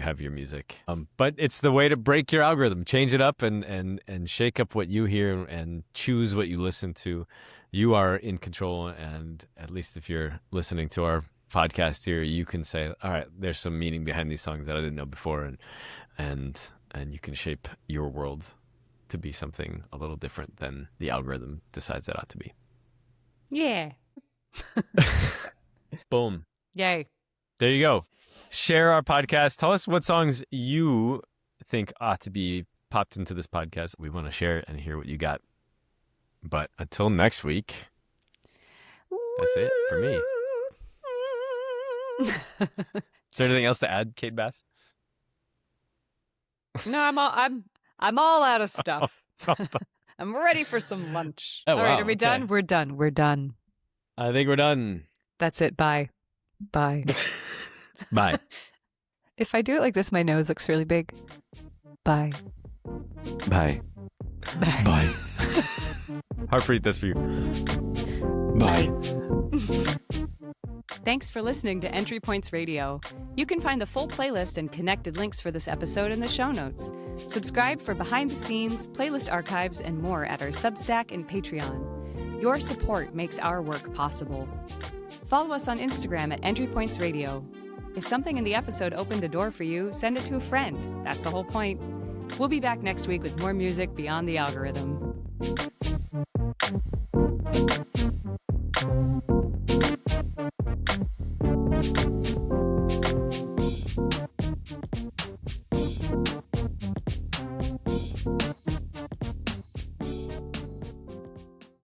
have your music. But it's the way to break your algorithm, change it up, and shake up what you hear and choose what you listen to. You are in control, and at least if you're listening to our podcast here, you can say, all right, there's some meaning behind these songs that I didn't know before, and you can shape your world to be something a little different than the algorithm decides it ought to be. Yeah. Boom. Yay. There you go. Share our podcast. Tell us what songs you think ought to be popped into this podcast. We want to share it and hear what you got. But until next week, that's it for me. Is there anything else to add, Kate Bass? No, I'm all out of stuff. I'm ready for some lunch. Oh, All right, wow, are we okay. done? We're done. We're done. I think we're done. That's it. Bye. Bye. Bye. If I do it like this, my nose looks really big. Bye. Bye. Bye. Harpreet, that's for you. Bye. Thanks for listening to Entry Points Radio. You can find the full playlist and connected links for this episode in the show notes. Subscribe for behind the scenes, playlist archives, and more at our Substack and Patreon. Your support makes our work possible. Follow us on Instagram at Entry Points Radio. If something in the episode opened a door for you, send it to a friend. That's the whole point. We'll be back next week with more music beyond the algorithm.